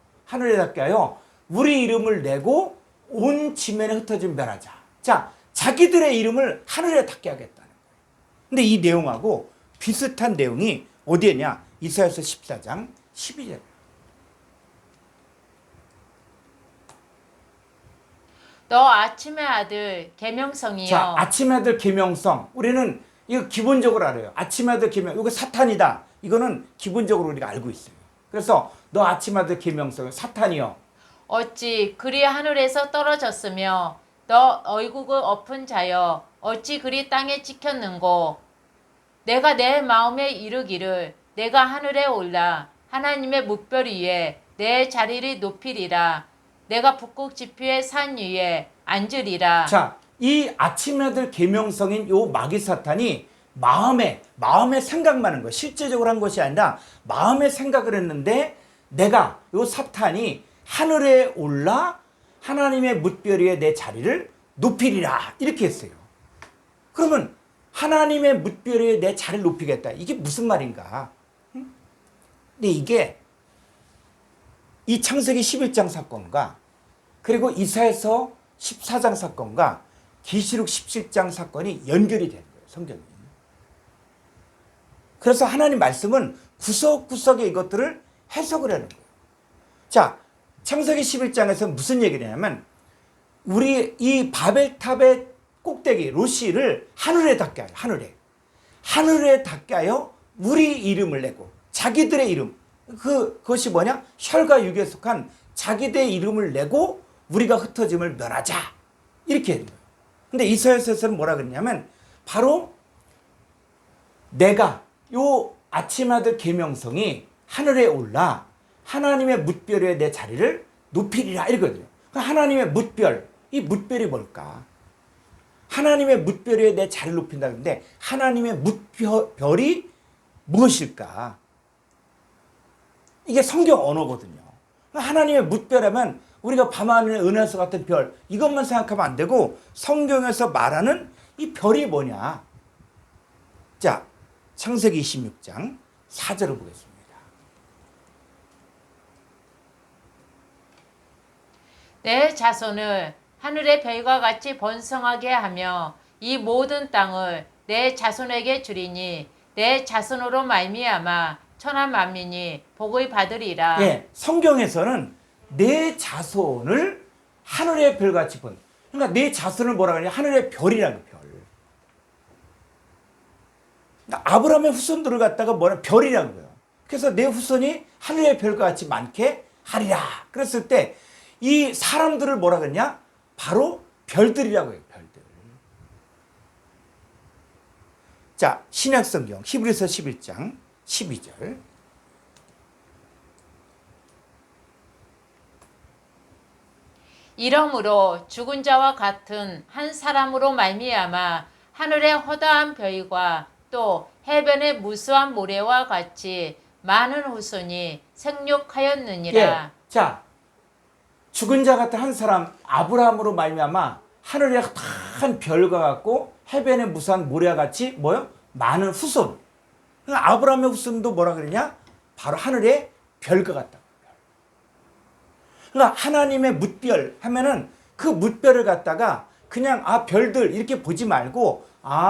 우리 이름을 내고 온 지면에 흩어진 멸하자. 자, 자기들의 이름을 하늘에 닿게 하겠다는 거예요. 근데 이 내용하고 비슷한 내용이 어디에냐? 이사야서 14장 12절. 너 아침의 아들 계명성이요. 자, 아침의 아들 계명성. 우리는 이거 기본적으로 알아요. 아침의 아들 계명. 이거 사탄이다. 이거는 기본적으로 우리가 알고 있어요. 그래서 너 아침의 아들 계명성. 사탄이요. 어찌 그리 하늘에서 떨어졌으며 너 얼굴을 엎은 자여 어찌 그리 땅에 찍혔는고 내가 내 마음에 이르기를 내가 하늘에 올라 하나님의 뭇별 위에 내 자리를 높이리라. 내가 북극 지표의 산 위에 앉으리라. 자, 이 아침 아들 계명성인 요 마귀 사탄이 마음에 생각만 한 거예요. 실제적으로 한 것이 아니라 마음에 생각을 했는데 내가 요 사탄이 하늘에 올라 하나님의 뭇별 위에 내 자리를 높이리라 이렇게 했어요. 그러면 하나님의 뭇별 위에 내 자리를 높이겠다. 이게 무슨 말인가? 근데 이게 이 창세기 11장 사건과 그리고 이사야서 14장 사건과 계시록 17장 사건이 연결이 되는 거예요. 성경이. 그래서 하나님 말씀은 구석구석에 이것들을 해석을 하는 거예요. 자, 창세기 11장에서 무슨 얘기를 하냐면 우리 이 바벨탑의 꼭대기 로시를 하늘에 닿게 하여 하늘에 닿게 하여 우리 이름을 내고 자기들의 이름 그것이 뭐냐? 혈과 육에 속한 자기들의 이름을 내고 우리가 흩어짐을 면하자 이렇게 해요. 근데 이사야서에서는 뭐라 그러냐면 바로 내가 요 아침 아들 계명성이 하늘에 올라 하나님의 뭇별 위에 내 자리를 높이리라 이거든요. 하나님의 뭇별, 이 뭇별이 뭘까? 하나님의 뭇별 위에 내 자리를 높인다 그러는데 하나님의 뭇별이 무엇일까? 이게 성경 언어거든요. 하나님의 뭇별하면 우리가 밤하늘의 은하수 같은 별 이것만 생각하면 안 되고 성경에서 말하는 이 별이 뭐냐? 자, 창세기 26장 4절을 보겠습니다. 내 자손을 하늘의 별과 같이 번성하게 하며 이 모든 땅을 내 자손에게 주리니 내 자손으로 말미암아 천하 만민이 복을 받으리라. 예, 성경에서는 내 자손을 하늘의 별같이 본. 그러니까 내 자손을 뭐라 그러냐? 하늘의 별이라는 별. 그러니까 아브라함의 후손들을 갖다가 뭐라 별이라는 거예요. 그래서 내 후손이 하늘의 별과 같이 많게 하리라. 그랬을 때 이 사람들을 뭐라 그러냐? 바로 별들이라고 해요. 별들. 자, 신약성경 히브리서 11장 12절. 이러므로 죽은 자와 같은 한 사람으로 말미암아 하늘의 허다한 별과 또 해변의 무수한 모래와 같이 많은 후손이 생육하였느니라. 예. 자, 죽은 자 같은 한 사람 아브라함으로 말미암아 하늘의 한 별과 같고 해변의 무수한 모래와 같이 뭐요? 많은 후손. 그러니까 아브라함의 후손도 뭐라 그러냐? 바로 하늘의 별과 같다. 그러니까 하나님의 뭇별 하면은 그 뭇별을 갖다가 그냥 별들 이렇게 보지 말고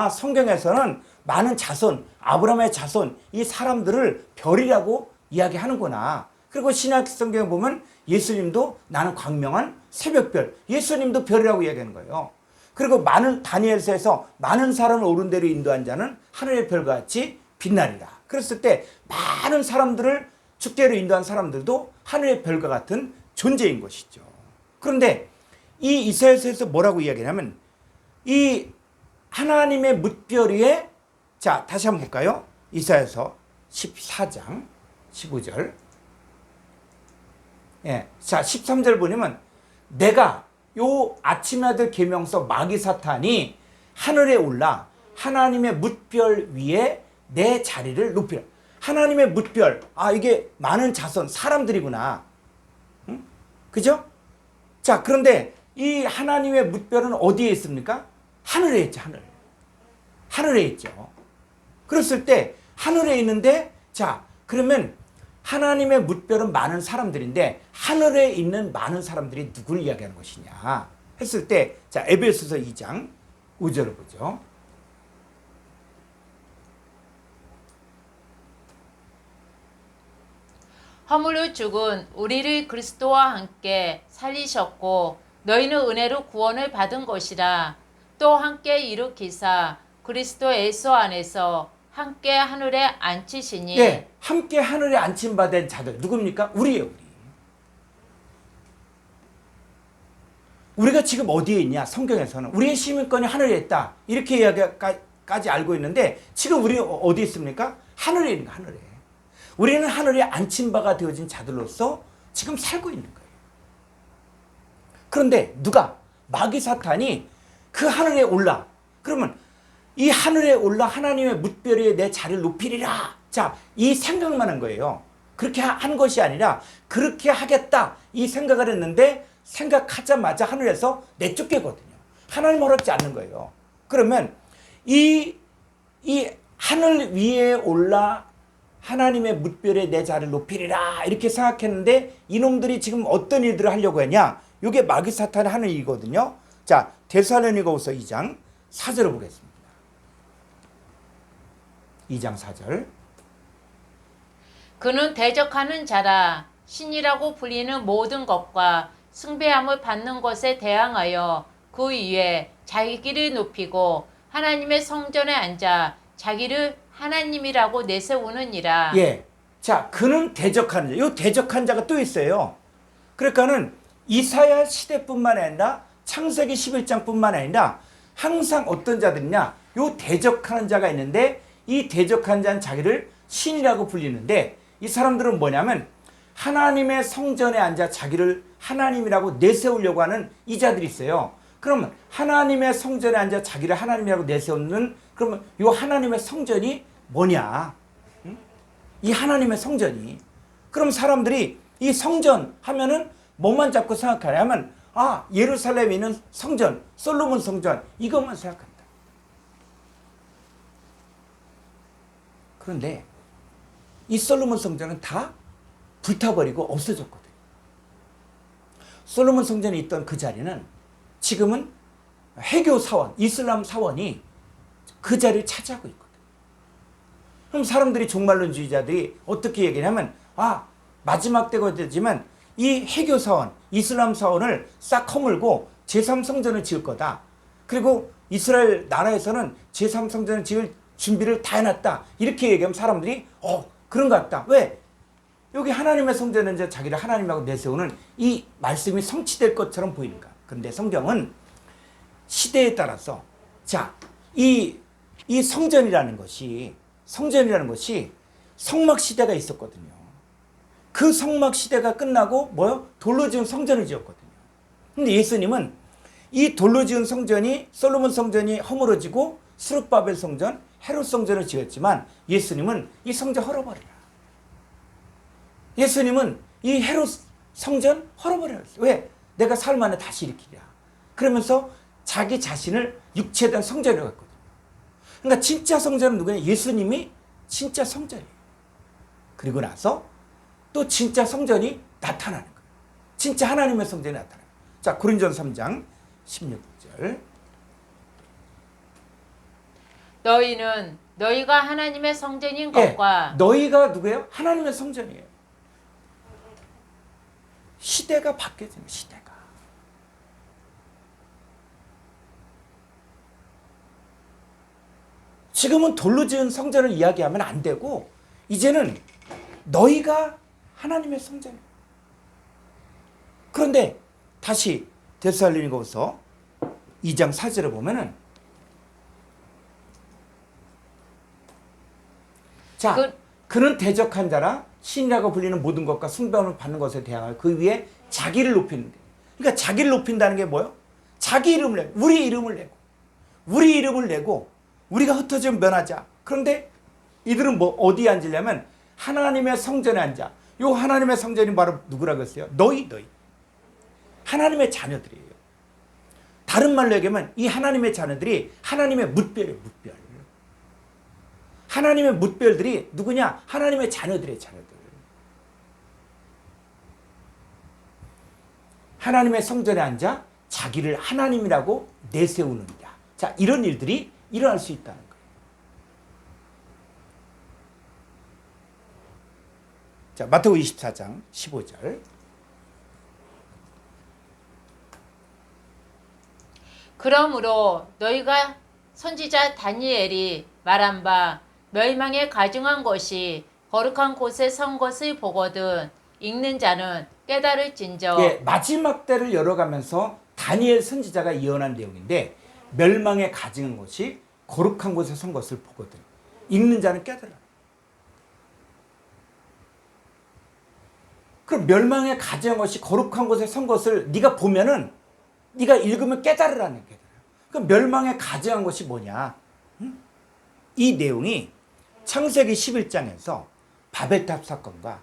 성경에서는 많은 자손, 아브라함의 자손 이 사람들을 별이라고 이야기하는구나. 그리고 신약 성경에 보면 예수님도 나는 광명한 새벽별, 예수님도 별이라고 이야기하는 거예요. 그리고 많은 다니엘서에서 많은 사람을 옳은 대로 인도한 자는 하늘의 별과 같이 빛나리라. 그랬을 때 많은 사람들을 주께로 인도한 사람들도 하늘의 별과 같은 존재인 것이죠. 그런데 이 이사야서에서 뭐라고 이야기하냐면 이 하나님의 뭇별 위에 자 다시 한번 볼까요? 이사야서 14장 15절. 예, 자 13절 보면 내가 요 아침 아들 계명서 마귀 사탄이 하늘에 올라 하나님의 뭇별 위에 내 자리를 높이라. 하나님의 뭇별, 이게 많은 자손 사람들이구나. 응? 그죠? 자, 그런데 이 하나님의 뭇별은 어디에 있습니까? 하늘에 있죠. 하늘에 있죠. 그랬을 때 하늘에 있는데 자, 그러면 하나님의 뭇별은 많은 사람들인데 하늘에 있는 많은 사람들이 누구를 이야기하는 것이냐 했을 때 자, 에베소서 2장 5절을 보죠. 허물로 죽은 우리를 그리스도와 함께 살리셨고 너희는 은혜로 구원을 받은 것이라. 또 함께 일으키사 그리스도 예수 안에서 함께 하늘에 앉히시니. 예, 함께 하늘에 앉힌받은 자들 누굽니까? 우리예요. 우리가 지금 어디에 있냐? 성경에서는 우리의 시민권이 하늘에 있다 이렇게 이야기까지 알고 있는데 지금 우리 어디 있습니까? 하늘에 있는 하늘에. 우리는 하늘에 앉힌 바가 되어진 자들로서 지금 살고 있는 거예요. 그런데 누가? 마귀 사탄이 그 하늘에 올라. 그러면 이 하늘에 올라 하나님의 뭇별 위에 내 자리를 높이리라. 자, 이 생각만 한 거예요. 그렇게 한 것이 아니라 그렇게 하겠다 이 생각을 했는데 생각하자마자 하늘에서 내쫓기거든요. 하나님 허락지 않는 거예요. 그러면 이 하늘 위에 올라 하나님의 뭇별에 내 자리를 높이리라 이렇게 생각했는데 이놈들이 지금 어떤 일들을 하려고 했냐? 이게 마귀 사탄이 하는 일이거든요. 자, 데살로니가후서 2장 4절을 보겠습니다. 2장 4절. 그는 대적하는 자라 신이라고 불리는 모든 것과 숭배함을 받는 것에 대항하여 그 위에 자기를 높이고 하나님의 성전에 앉아 자기를 하나님이라고 내세우느니라. 예. 자, 그는 대적하는 자. 이 대적한 자가 또 있어요. 그러니까는 이사야 시대뿐만 아니라 창세기 11장뿐만 아니라 항상 어떤 자들이냐? 요 대적하는 자가 있는데 이 대적하는 자는 자기를 신이라고 불리는데 이 사람들은 뭐냐면 하나님의 성전에 앉아 자기를 하나님이라고 내세우려고 하는 이 자들이 있어요. 그러면 하나님의 성전에 앉아 자기를 하나님이라고 내세우는 그러면 이 하나님의 성전이 뭐냐? 응? 이 하나님의 성전이. 그럼 사람들이 이 성전 하면은 뭐만 자꾸 생각하냐 하면 아, 예루살렘에 있는 성전, 솔로몬 성전 이것만 생각한다. 그런데 이 솔로몬 성전은 다 불타버리고 없어졌거든요. 솔로몬 성전에 있던 그 자리는 지금은 해교 사원, 이슬람 사원이 그 자리를 차지하고 있거든요. 그럼 사람들이 종말론주의자들이 어떻게 얘기하냐면 아, 마지막 때가 되지만 이 해교 사원, 이슬람 사원을 싹 허물고 제3성전을 지을 거다. 그리고 이스라엘 나라에서는 제3성전을 지을 준비를 다 해놨다. 이렇게 얘기하면 사람들이 그런 것 같다. 왜? 여기 하나님의 성전에 이제 자기를 하나님하고 내세우는 이 말씀이 성취될 것처럼 보이는가. 그런데 성경은 시대에 따라서 자, 이 성전이라는 것이 성막 시대가 있었거든요. 그 성막 시대가 끝나고 돌로 지은 성전을 지었거든요. 근데 예수님은 이 돌로 지은 성전이 솔로몬 성전이 허물어지고 스룹바벨 성전, 헤롯 성전을 지었지만 예수님은 이 성전 헐어버리라. 예수님은 이 헤롯 성전 헐어버리라. 왜? 내가 사흘 만에 다시 일으키랴. 그러면서 자기 자신을 육체된 성전이라고 했거든요. 그러니까 진짜 성전은 누구냐? 예수님이 진짜 성전이에요. 그리고 나서 또 진짜 성전이 나타나는 거예요. 진짜 하나님의 성전이 나타나요. 자, 고린도전서 3장 16절. 너희는 너희가 하나님의 성전인 것과 너희가 누구예요? 하나님의 성전이에요. 시대가 바뀌어진 거예요. 시대가. 지금은 돌로 지은 성전을 이야기하면 안 되고 이제는 너희가 하나님의 성전이에요. 그런데 다시 데살로니가후서 2장 4절에 보면은 자, 그는 대적한 자라 신이라고 불리는 모든 것과 숭배함을 받는 것에 대항하여 그 위에 자기를 높이는 데. 그러니까 자기를 높인다는 게 뭐예요? 자기 이름을 내고 우리 이름을 내고 우리가 흩어지면 면하자. 그런데 이들은 어디에 앉으려면 하나님의 성전에 앉아. 요 하나님의 성전이 바로 누구라고 했어요? 너희. 하나님의 자녀들이에요. 다른 말로 얘기하면 이 하나님의 자녀들이 하나님의 뭇별이에요. 뭇별. 하나님의 뭇별들이 누구냐? 하나님의 자녀들의 자녀들. 하나님의 성전에 앉아 자기를 하나님이라고 내세우는 자. 자, 이런 일들이 일어날 수 있다는 거예요. 자, 마태복음 24장 15절. 그러므로 너희가 선지자 다니엘이 말한 바 멸망에 가증한 것이 거룩한 곳에 선 것을 보거든 읽는 자는 깨달을진저. 예, 마지막 때를 열어가면서 다니엘 선지자가 예언한 내용인데 멸망에 가증한 것이 거룩한 곳에 선 것을 보거든 읽는 자는 깨달아. 그럼 멸망에 가증한 것이 거룩한 곳에 선 것을 네가 보면은 네가 읽으면 깨달으라는 게. 그럼 멸망에 가증한 것이 뭐냐? 응? 이 내용이 창세기 11장에서 바벨탑 사건과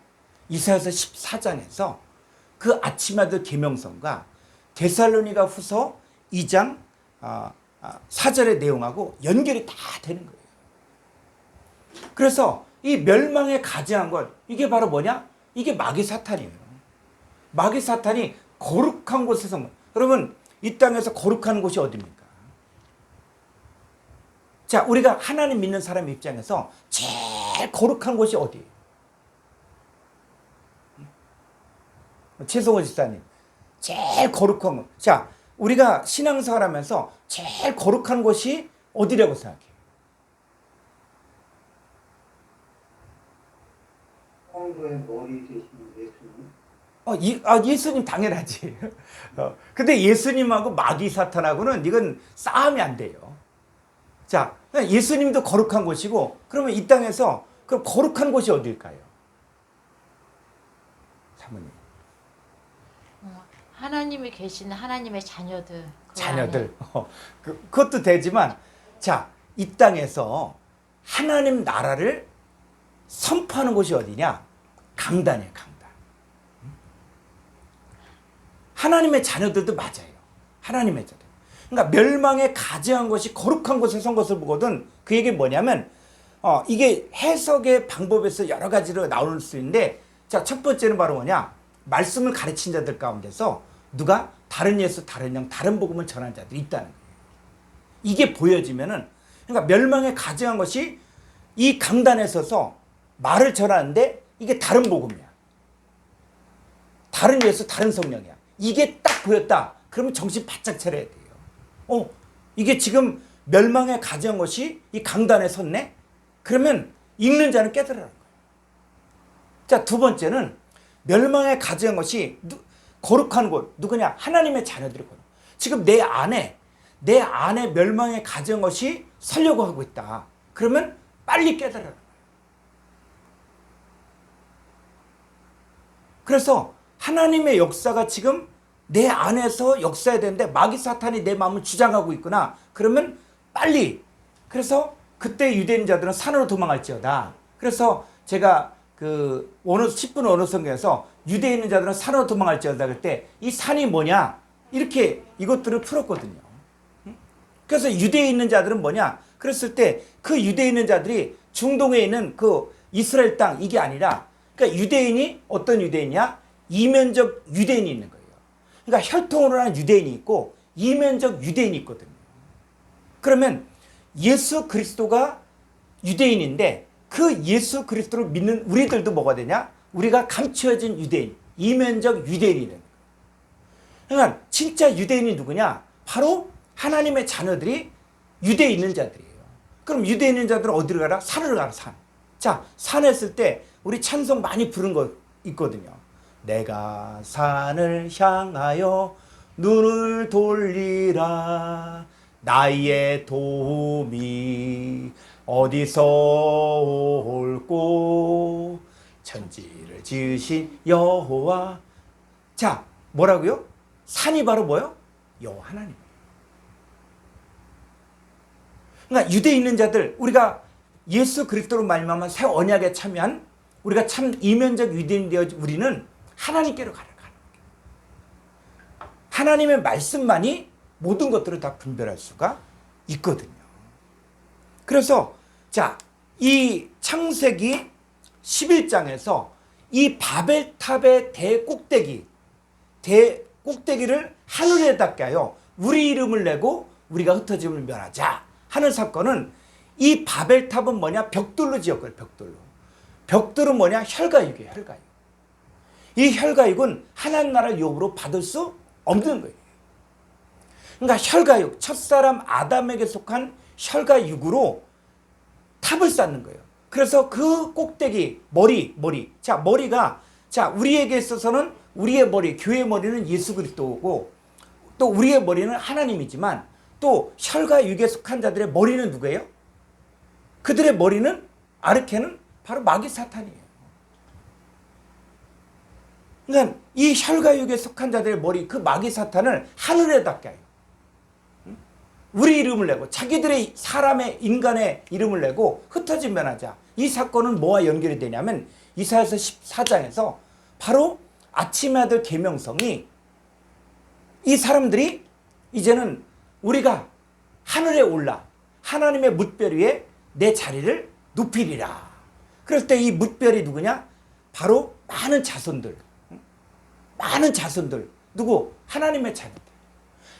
이사야서 14장에서 그 아침아들 계명성과 데살로니가 후서 2장 4절의 내용하고 연결이 다 되는 거예요. 그래서 이 멸망에 가증한 것, 이게 바로 뭐냐? 이게 마귀 사탄이에요. 마귀 사탄이 거룩한 곳에서, 여러분 이 땅에서 거룩한 곳이 어디입니까? 자, 우리가 하나님 믿는 사람 입장에서 제일 거룩한 곳이 어디예요? 최성호 집사님, 제일 거룩한 곳. 자, 우리가 신앙생활 하면서 제일 거룩한 곳이 어디라고 생각해요? 황도의 머리 되신 예수님? 예수님 당연하지. 근데 예수님하고 마귀 사탄하고는 이건 싸움이 안 돼요. 자, 예수님도 거룩한 곳이고, 그러면 이 땅에서 그럼 거룩한 곳이 어딜까요? 사모님. 하나님이 계시는 하나님의 자녀들. 그 자녀들. 그것도 되지만, 자, 이 땅에서 하나님 나라를 선포하는 곳이 어디냐? 강단이에요, 강단. 하나님의 자녀들도 맞아요. 하나님의 자녀들. 그러니까 멸망에 가증한 것이 거룩한 곳에 선 것을 보거든. 그 얘기 뭐냐면 이게 해석의 방법에서 여러 가지로 나올 수 있는데, 자, 첫 번째는 바로 뭐냐? 말씀을 가르친 자들 가운데서 누가 다른 예수, 다른 영, 다른 복음을 전한 자들이 있다는 거예요. 이게 보여지면은, 그러니까 멸망에 가증한 것이 이 강단에 서서 말을 전하는데 이게 다른 복음이야. 다른 예수, 다른 성령이야. 이게 딱 보였다. 그러면 정신 바짝 차려야 돼요. 이게 지금 멸망에 가증한 것이 이 강단에 섰네? 그러면 읽는 자는 깨달으라는 거예요. 자, 두 번째는 멸망에 가증한 것이 거룩한 곳, 누구냐? 하나님의 자녀들이 거룩. 지금 내 안에 멸망에 가증한 것이 서려고 하고 있다. 그러면 빨리 깨달으라는 거예요. 그래서 하나님의 역사가 지금 내 안에서 역사해야 되는데 마귀 사탄이 내 마음을 주장하고 있구나. 그러면 빨리. 그래서 그때 유대인자들은 산으로 도망할지어다. 그래서 제가 그 10분 언어 성경에서 유대인자들은 산으로 도망할지어다 그때 이 산이 뭐냐? 이렇게 이것들을 풀었거든요. 그래서 유대에 있는 자들은 뭐냐? 그랬을 때 그 유대에 있는 자들이 중동에 있는 그 이스라엘 땅 이게 아니라, 그러니까 유대인이 어떤 유대인이야? 이면적 유대인이 있는 거예요. 그러니까 혈통으로 하는 유대인이 있고 이면적 유대인이 있거든요. 그러면 예수 그리스도가 유대인인데 그 예수 그리스도를 믿는 우리들도 뭐가 되냐? 우리가 감추어진 유대인, 이면적 유대인이 되는 거예요. 그러니까 진짜 유대인이 누구냐? 바로 하나님의 자녀들이 유대에 있는 자들이에요. 그럼 유대에 있는 자들은 어디로 가라? 산으로 가라, 산. 자, 산 했을 때 우리 찬송 많이 부른 거 있거든요. 내가 산을 향하여 눈을 돌리라. 나의 도움이 어디서 올꼬. 천지를 지으신 여호와. 자, 뭐라고요? 산이 바로 뭐요? 여호와 하나님. 그러니까 유대에 있는 자들, 우리가 예수 그리스도로 말미암아 새 언약에 참여한 우리가 참 이면적 유대인이 되어 우리는 하나님께로 가는 거예요. 하나님의 말씀만이 모든 것들을 다 분별할 수가 있거든요. 그래서 자, 이 창세기 11장에서 이 바벨탑의 대꼭대기를 하늘에 닿게 하여 우리 이름을 내고 우리가 흩어짐을 면하자 하는 사건은, 이 바벨탑은 뭐냐? 벽돌로 지었거든요. 벽돌은 뭐냐? 혈가육이에요. 혈가육. 이 혈가육은 하나님 나라 유업으로 받을 수 없는 거예요. 그러니까 혈가육, 첫사람 아담에게 속한 혈가육으로 탑을 쌓는 거예요. 그래서 그 꼭대기, 머리. 자, 머리가, 자, 우리에게 있어서는 우리의 머리, 교회의 머리는 예수 그리스도고, 또 우리의 머리는 하나님이지만, 또 혈가육에 속한 자들의 머리는 누구예요? 그들의 머리는, 아르케는 바로 마귀 사탄이에요. 그러니까 이 혈과육에 속한 자들의 머리 그 마귀 사탄을 하늘에다 껴요. 우리 이름을 내고 자기들의 사람의 인간의 이름을 내고 흩어진 면하자. 이 사건은 뭐와 연결이 되냐면 이사야서 14장에서 바로 아침의 아들 계명성이 이 사람들이 이제는 우리가 하늘에 올라 하나님의 뭇별 위에 내 자리를 높이리라. 그럴 때 이 뭇별이 누구냐? 바로 많은 자손들. 누구? 하나님의 자녀들.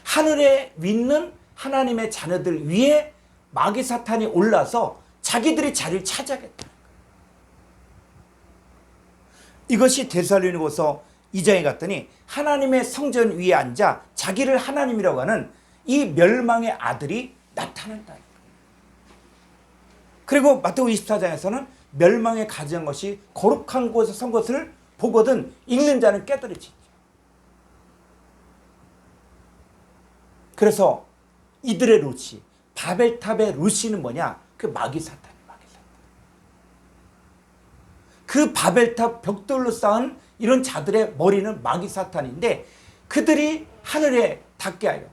하늘에 있는 하나님의 자녀들 위에 마귀 사탄이 올라서 자기들이 자리를 차지하겠다. 이것이 데살로니가서 2장에 갔더니 하나님의 성전 위에 앉아 자기를 하나님이라고 하는 이 멸망의 아들이 나타난다. 그리고 마태복음 24장에서는 멸망에 가져온 것이 거룩한 곳에 선 것을 보거든 읽는 자는 깨달을지니라. 그래서 이들의 루시, 바벨탑의 루시는 뭐냐? 그 마귀 사탄이에요. 마귀 사탄. 그 바벨탑 벽돌로 쌓은 이런 자들의 머리는 마귀 사탄인데 그들이 하늘에 닿게 하여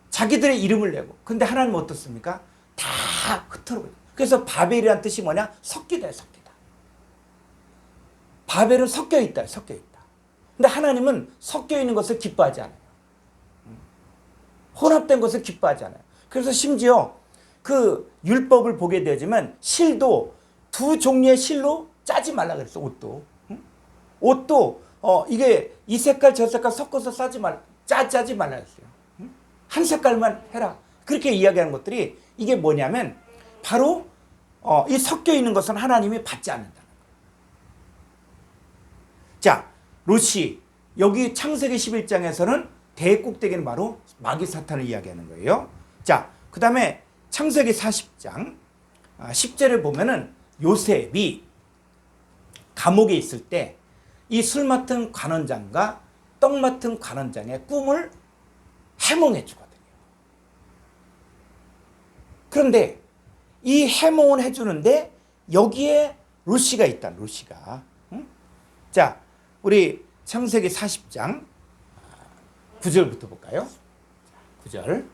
자기들의 이름을 내고 근데 하나님은 어떻습니까? 다 흩어버려요. 그래서 바벨이란 뜻이 뭐냐? 섞이다, 섞이다. 바벨은 섞여 있다, 섞여 있다. 근데 하나님은 섞여 있는 것을 기뻐하지 않아요. 혼합된 것을 기뻐하지 않아요. 그래서 심지어 그 율법을 보게 되지만 실도 두 종류의 실로 짜지 말라 그랬어. 옷도 이게 이 색깔 저 색깔 섞어서 짜지 말라 그랬어요. 한 색깔만 해라. 그렇게 이야기하는 것들이 이게 뭐냐면 바로 이 섞여 있는 것은 하나님이 받지 않는다는 거예요. 자, 루시 여기 창세기 11장에서는 대꼭대기는 바로 마귀 사탄을 이야기하는 거예요. 자, 그 다음에 창세기 40장 10절을 보면은 요셉이 감옥에 있을 때 이 술 맡은 관원장과 떡 맡은 관원장의 꿈을 해몽해 주거든요. 그런데 이 해몽을 해주는데 여기에 루시가 있다. 루시가. 응? 자, 우리 창세기 40장 9절부터 볼까요? 9절.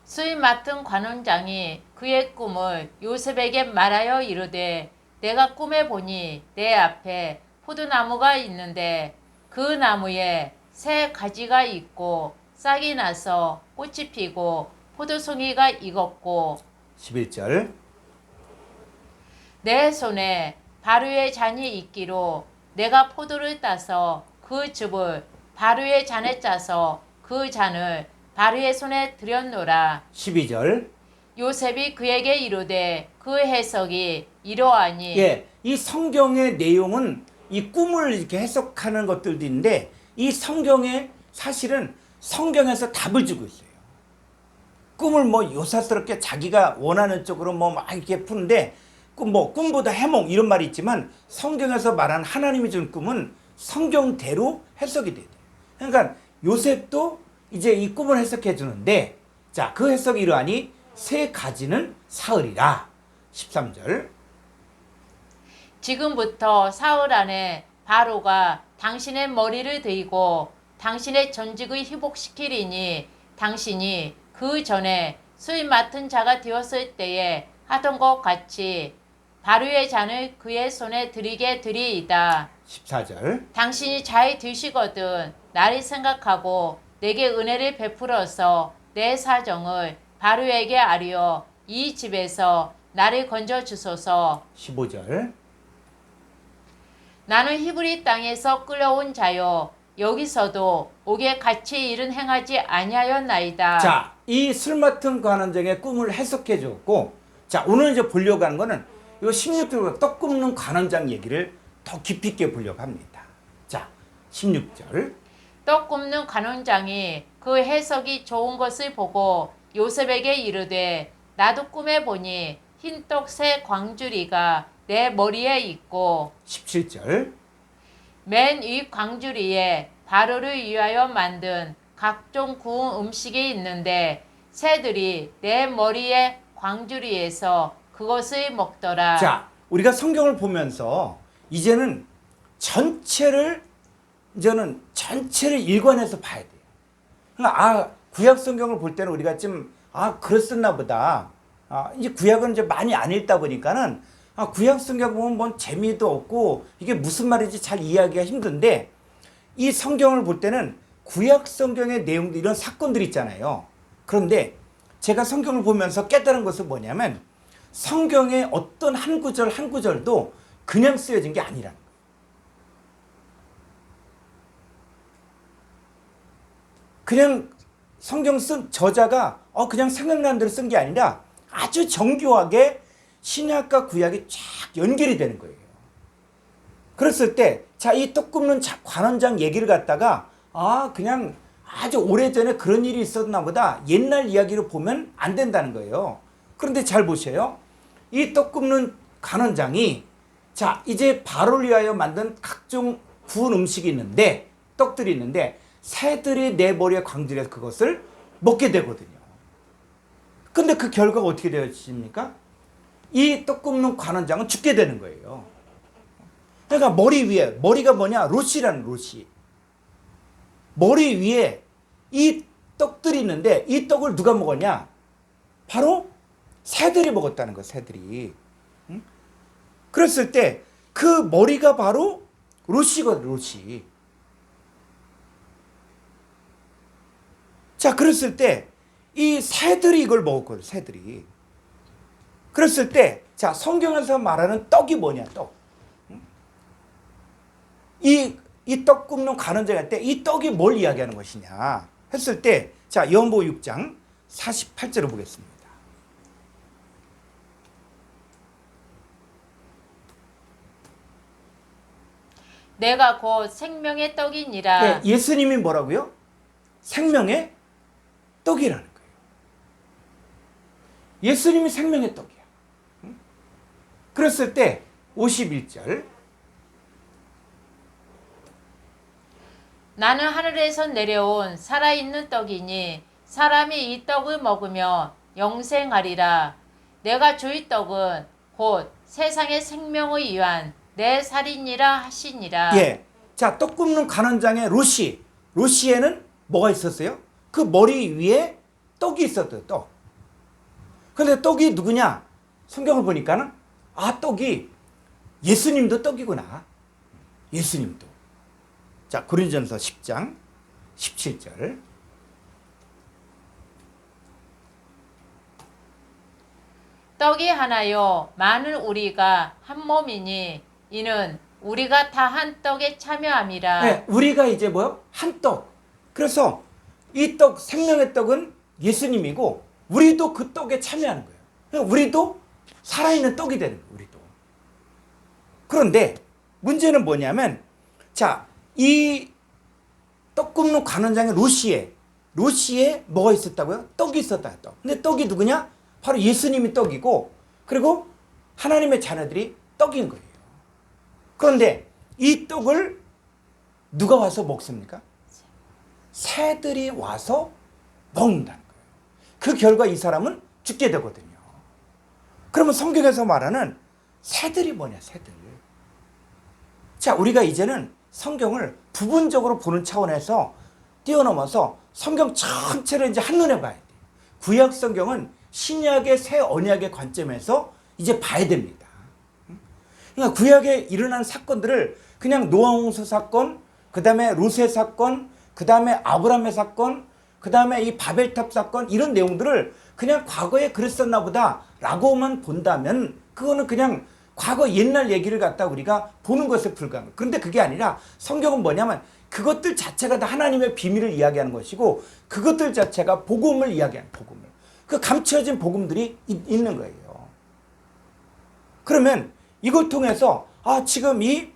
수임 맡은 관원장이 그의 꿈을 요셉에게 말하여 이르되 내가 꿈에 보니 내 앞에 포도나무가 있는데 그 나무에 새 가지가 있고 싹이 나서 꽃이 피고 포도송이가 익었고 11절. 내 손에 바루의 잔이 있기로 내가 포도를 따서 그 즙을 바루의 잔에 짜서 그 잔을 바루의 손에 들였노라. 12절. 요셉이 그에게 이르되 그 해석이 이러하니. 예, 이 성경의 내용은 이 꿈을 이렇게 해석하는 것들도 있는데 이 성경에 사실은 성경에서 답을 주고 있어요. 꿈을 뭐 요사스럽게 자기가 원하는 쪽으로 뭐 막 이렇게 푸는데 꿈보다 해몽 이런 말이 있지만 성경에서 말하는 하나님이 준 꿈은 성경대로 해석이 돼요. 그러니까 요셉도 이제 이 꿈을 해석해 주는데 자, 그 해석이 이러하니 새 가지는 사흘이라. 13절. 지금부터 사흘 안에 바로가 당신의 머리를 들고 당신의 전직을 회복시키리니 당신이 그 전에 수임 맡은 자가 되었을 때에 하던 것 같이 바로의 잔을 그의 손에 드리게 되리이다. 14절. 당신이 잘 드시거든 나를 생각하고 내게 은혜를 베풀어서 내 사정을 바로에게 아뢰어 이 집에서 나를 건져 주소서. 15절. 나는 히브리 땅에서 끌려온 자요 여기서도 옥에 같이 일은 행하지 아니하였나이다. 자, 이 술 맡은 관원장의 꿈을 해석해 줬고 자, 오늘 이제 보려고 하는 거는 이 16절 떡 굽는 관원장 얘기를 더 깊이 있게 보려고 합니다. 자, 16절. 떡 굽는 관원장이 그 해석이 좋은 것을 보고 요셉에게 이르되 나도 꿈에 보니 흰떡 새 광주리가 내 머리에 있고 17절. 맨 위 광주리에 바로를 위하여 만든 각종 구운 음식이 있는데 새들이 내 머리에 광주리에서 그것을 먹더라. 자, 우리가 성경을 보면서 이제는 전체를 일관해서 봐야 돼요. 그러니까 구약 성경을 볼 때는 우리가 좀 그랬었나 보다. 이제 구약은 이제 많이 안 읽다 보니까는 구약 성경 보면 뭔 재미도 없고 이게 무슨 말인지 잘 이해하기가 힘든데, 이 성경을 볼 때는 구약 성경의 내용들, 이런 사건들이 있잖아요. 그런데 제가 성경을 보면서 깨달은 것은 뭐냐면, 성경의 어떤 한 구절 한 구절도 그냥 쓰여진 게 아니라는 거예요. 그냥 성경 쓴 저자가 그냥 생각나는 대로 쓴 게 아니라 아주 정교하게 신약과 구약이 쫙 연결이 되는 거예요. 그랬을 때, 자, 이 떡 굽는 관원장 얘기를 갖다가 그냥 아주 오래전에 그런 일이 있었나 보다, 옛날 이야기로 보면 안 된다는 거예요. 그런데 잘 보세요. 이 떡 굽는 관원장이, 자, 이제 바로를 위하여 만든 각종 구운 음식이 있는데, 떡들이 있는데, 새들이 내 머리에 광질해서 그것을 먹게 되거든요. 근데 그 결과가 어떻게 되어집니까? 이 떡 굽는 관원장은 죽게 되는 거예요. 그러니까 머리 위에, 머리가 뭐냐? 롯이라는 롯이. 머리 위에 이 떡들이 있는데, 이 떡을 누가 먹었냐? 바로 새들이 먹었다는 거예요, 새들이. 응? 그랬을 때 그 머리가 바로 롯이거든요, 롯이. 자, 그랬을 때 이 새들이 이걸 먹었거든요, 새들이. 그랬을 때, 자, 성경에서 말하는 떡이 뭐냐, 떡. 이 떡 굽는 관원장 할 때 이 떡이 뭘 이야기하는 것이냐 했을 때, 자, 요한복음 6장 48절을 보겠습니다. 내가 곧 생명의 떡이니라. 네, 예수님이 뭐라고요? 생명의 떡이라는 거예요. 예수님이 생명의 떡이야. 그랬을 때 51절, 나는 하늘에서 내려온 살아있는 떡이니 사람이 이 떡을 먹으며 영생하리라. 내가 주의 떡은 곧 세상의 생명을 위한 내 살이니라 하시니라. 예. 자, 떡 굽는 관원장의 롯이에는 뭐가 있었어요? 그 머리 위에 떡이 있었대요, 떡. 그런데 떡이 누구냐? 성경을 보니까는, 떡이 예수님도 떡이구나. 예수님도. 자, 고린도전서 10장 17절. 떡이 하나요 많은 우리가 한 몸이니 이는 우리가 다 한 떡에 참여함이라. 네, 우리가 이제 뭐요? 한 떡. 그래서 이 떡, 생명의 떡은 예수님이고, 우리도 그 떡에 참여하는 거예요. 그러니까 우리도 살아있는 떡이 되는 거예요, 우리도. 그런데 문제는 뭐냐면, 자, 이 떡 굽는 관원장의 롯이에 뭐가 있었다고요? 떡이 있었다, 떡. 근데 떡이 누구냐? 바로 예수님이 떡이고, 그리고 하나님의 자녀들이 떡인 거예요. 그런데 이 떡을 누가 와서 먹습니까? 새들이 와서 먹는다는 거예요. 그 결과 이 사람은 죽게 되거든요. 그러면 성경에서 말하는 새들이 뭐냐, 새들. 자, 우리가 이제는 성경을 부분적으로 보는 차원에서 뛰어넘어서 성경 전체를 이제 한눈에 봐야 돼요. 구약 성경은 신약의 새 언약의 관점에서 이제 봐야 됩니다. 그러니까 구약에 일어난 사건들을 그냥 노아 홍수 사건, 그 다음에 롯의 사건, 그 다음에 아브라함의 사건, 그 다음에 이 바벨탑 사건, 이런 내용들을 그냥 과거에 그랬었나 보다 라고만 본다면, 그거는 그냥 과거 옛날 얘기를 갖다 우리가 보는 것에 불과한 거예요. 그런데 그게 아니라 성경은 뭐냐면, 그것들 자체가 다 하나님의 비밀을 이야기하는 것이고, 그것들 자체가 복음을 이야기하는, 복음을. 그 감춰진 복음들이 있는 거예요. 그러면 이걸 통해서 지금 이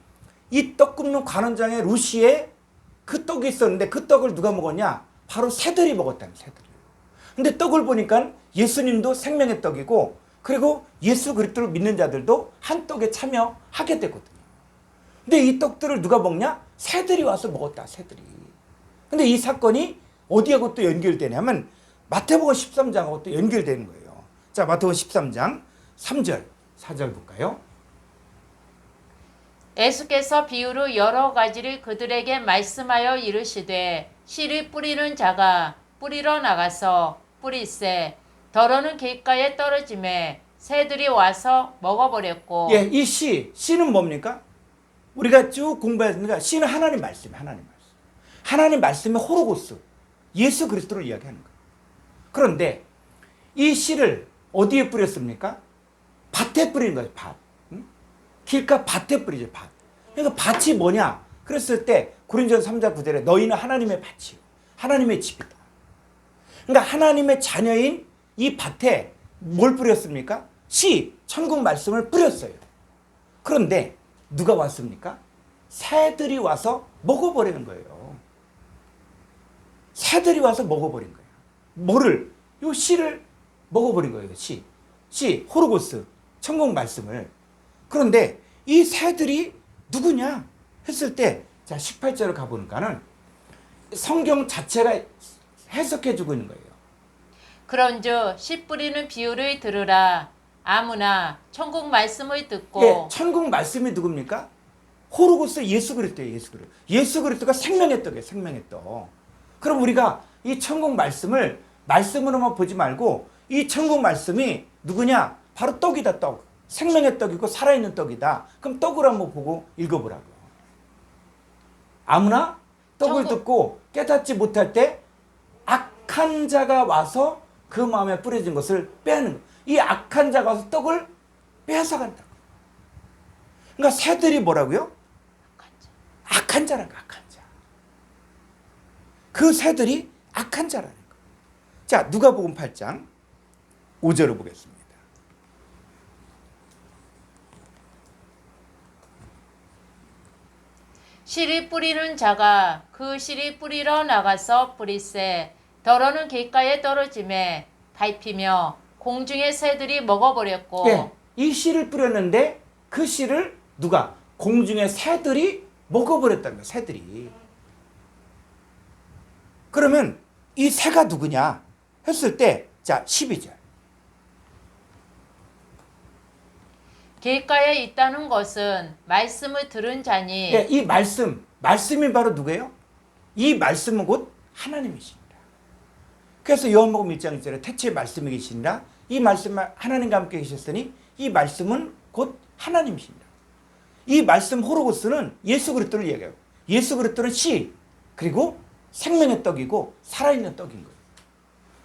떡 굽는 관원장의 롯이에 그 떡이 있었는데, 그 떡을 누가 먹었냐? 바로 새들이 먹었다는, 새들이. 근데 떡을 보니까 예수님도 생명의 떡이고, 그리고 예수 그리스도를 믿는 자들도 한 떡에 참여하게 되거든요. 근데 이 떡들을 누가 먹냐? 새들이 와서 먹었다, 새들이. 근데 이 사건이 어디하고 또 연결되냐면 마태복음 13장하고 또 연결되는 거예요. 자, 마태복음 13장 3절, 4절 볼까요? 예수께서 비유로 여러 가지를 그들에게 말씀하여 이르시되 씨를 뿌리는 자가 뿌리러 나가서 뿌리세 더러는 길가에 떨어짐에 새들이 와서 먹어버렸고. 예, 이 씨는 뭡니까? 우리가 쭉 공부했으니까 씨는 하나님 말씀, 하나님 말씀. 하나님 말씀의 호로고스, 예수 그리스도를 이야기하는 거예요. 그런데 이 씨를 어디에 뿌렸습니까? 밭에 뿌리는 거예요, 밭. 응? 길가 밭에 뿌리죠, 밭. 그러니까 밭이 뭐냐? 그랬을 때 고린도전서 3장 9절에 너희는 하나님의 밭이요, 하나님의 집이다. 그러니까 하나님의 자녀인 이 밭에 뭘 뿌렸습니까? 천국 말씀을 뿌렸어요. 그런데 누가 왔습니까? 새들이 와서 먹어버리는 거예요. 새들이 와서 먹어버린 거예요. 뭐를? 요 씨를 먹어버린 거예요. 호르고스, 천국 말씀을. 그런데 이 새들이 누구냐 했을 때, 자 18절을 가보니까는 성경 자체가 해석해주고 있는 거예요. 그런즉 씨 뿌리는 비유를 들으라. 아무나 천국 말씀을 듣고. 예, 천국 말씀이 누굽니까? 호르고스 예수 그리스도예요. 예수 그리스도. 예수 그리스도가 생명의 떡이에요. 생명의 떡. 그럼 우리가 이 천국 말씀을 말씀으로만 보지 말고 이 천국 말씀이 누구냐? 바로 떡이다, 떡. 생명의 떡이고 살아있는 떡이다. 그럼 떡을 한번 보고 읽어보라고. 아무나 떡을 듣고 깨닫지 못할 때 악한 자가 와서 그 마음에 뿌려진 것을 빼앗는 거예요. 이 악한 자가 와서 떡을 빼앗아간다. 그러니까 새들이 뭐라고요? 악한 자라는 거야, 악한 자. 그 새들이 악한 자라는 거예요. 자, 누가복음 8장 5절을 보겠습니다. 씨를 뿌리는 자가 그 씨를 뿌리러 나가서 뿌리세 더러는 길가에 떨어짐에 밟히며 공중의 새들이 먹어버렸고. 예, 이 씨를 뿌렸는데 그 씨를 누가? 공중의 새들이 먹어버렸다는 거예요. 새들이. 그러면 이 새가 누구냐 했을 때, 자 12절. 길가에 있다는 것은 말씀을 들은 자니. 예, 이 말씀이 바로 누구예요? 이 말씀은 곧 하나님이십니다. 그래서 요한복음 1장 1절에 태초에 말씀이 계시니라. 이 말씀은 하나님과 함께 계셨으니 이 말씀은 곧 하나님이십니다. 이 말씀 호로고스는 예수 그리스도를 얘기해요. 예수 그리스도는 씨, 그리고 생명의 떡이고 살아있는 떡인 거예요.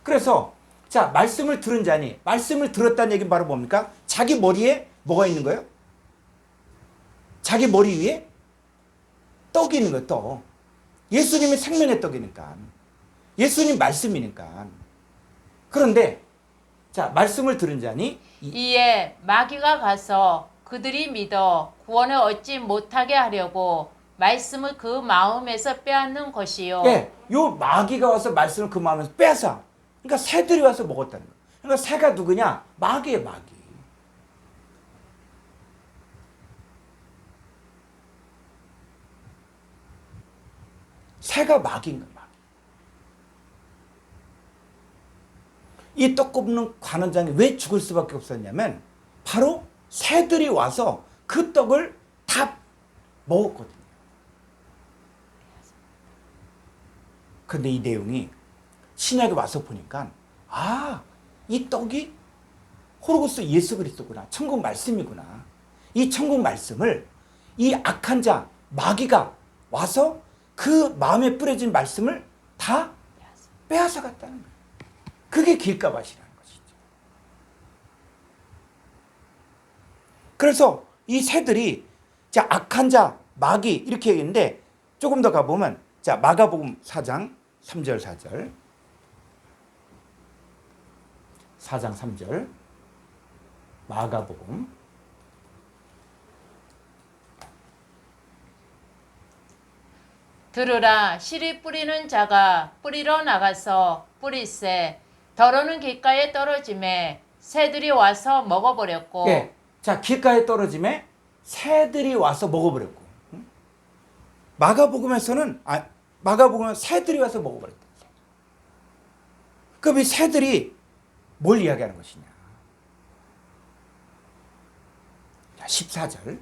그래서 자, 말씀을 들은 자니, 말씀을 들었다는 얘기는 바로 뭡니까? 자기 머리에 뭐가 있는 거예요? 자기 머리 위에 떡이 있는 거예요, 떡. 예수님이 생명의 떡이니까. 예수님 말씀이니까. 그런데 자, 말씀을 들은 자니 이에 마귀가 가서 그들이 믿어 구원을 얻지 못하게 하려고 말씀을 그 마음에서 빼앗는 것이요. 예, 요 마귀가 와서 말씀을 그 마음에서 뺏어. 그러니까 새들이 와서 먹었다는 거예요. 그러니까 새가 누구냐? 마귀예요, 마귀. 새가 마귀인 거야, 마귀. 이 떡 굽는 관원장이 왜 죽을 수밖에 없었냐면 바로 새들이 와서 그 떡을 다 먹었거든요. 근데 이 내용이 신약에 와서 보니까 이 떡이 호로고스 예수 그리스도구나. 천국 말씀이구나. 이 천국 말씀을 이 악한 자 마귀가 와서 그 마음에 뿌려진 말씀을 다 빼앗아 갔다는 거예요. 그게 길가밭이라는 것이죠. 그래서 이 새들이 자, 악한 자 마귀 이렇게 얘기했는데 조금 더 가보면 자, 마가복음 4장 3절 4절 4장 3절 마가복음 들으라. 씨를 뿌리는 자가 뿌리러 나가서 뿌리세 더러는 길가에 떨어짐에 새들이 와서 먹어버렸고. 예, 자, 길가에 떨어짐에 새들이 와서 먹어버렸고. 마가복음에서는 마가복음은 새들이 와서 먹어버렸다. 그럼 이 새들이 뭘 이야기하는 것이냐? 자, 14절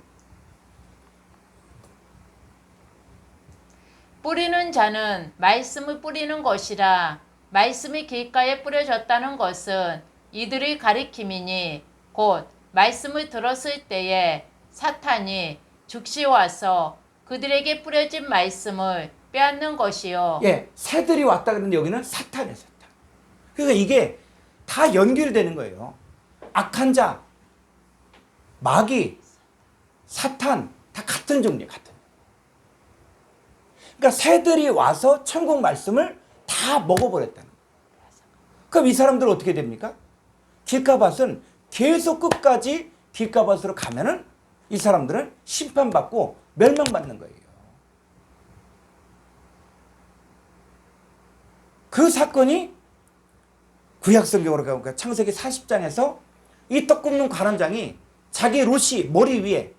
뿌리는 자는 말씀을 뿌리는 것이라. 말씀이 길가에 뿌려졌다는 것은 이들의 가리킴이니 곧 말씀을 들었을 때에 사탄이 즉시 와서 그들에게 뿌려진 말씀을 빼앗는 것이요. 예, 새들이 왔다 그러는데 여기는 사탄이에요, 사탄. 그러니까 이게 다 연결되는 거예요. 악한 자, 마귀, 사탄 다 같은 종류예요, 같은. 그러니까 새들이 와서 천국 말씀을 다 먹어버렸다는 거예요. 그럼 이 사람들은 어떻게 됩니까? 길가밭은 계속 끝까지 길가밭으로 가면은 이 사람들은 심판받고 멸망받는 거예요. 그 사건이 구약성경으로 가보니까 창세기 40장에서 이 떡 굽는 관원장이 자기 롯이 머리 위에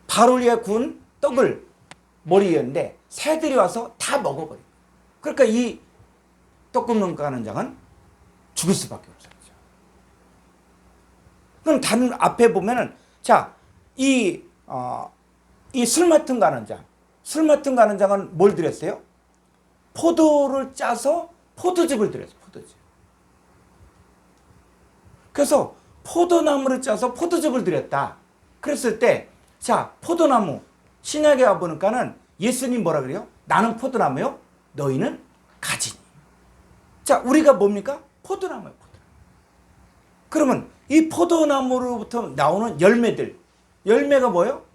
바로리에 구운 떡을 머리 위에인데 새들이 와서 다 먹어버려요. 그러니까 이 떡 굽는 관원장은 죽을 수밖에 없어요. 그럼 다른 앞에 보면은 자, 이 술 맡은 관원장, 술 맡은 관원장은 뭘 드렸어요? 포도를 짜서 포도즙을 드렸어요. 포도즙. 그래서 포도나무를 짜서 포도즙을 드렸다. 그랬을 때, 자, 포도나무 신약에 와보니까는 예수님 뭐라 그래요? 나는 포도나무요, 너희는 가지니. 자, 우리가 뭡니까? 포도나무예요. 포도나무. 그러면 이 포도나무로부터 나오는 열매들, 열매가 뭐예요?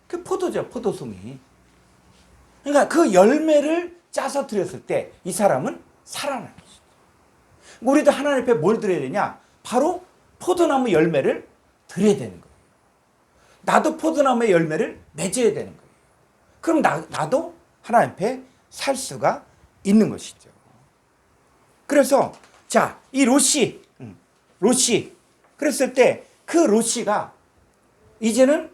그 포도죠, 포도송이. 그러니까 그 열매를 짜서 드렸을 때 이 사람은 살아나는 것이죠. 우리도 하나님 앞에 뭘 드려야 되냐? 바로 포도나무 열매를 드려야 되는 거예요. 나도 포도나무의 열매를 맺어야 되는 거예요. 그럼 나도 하나님 앞에 살 수가 있는 것이죠. 그래서 자, 이 롯이 그랬을 때 그 롯이가 이제는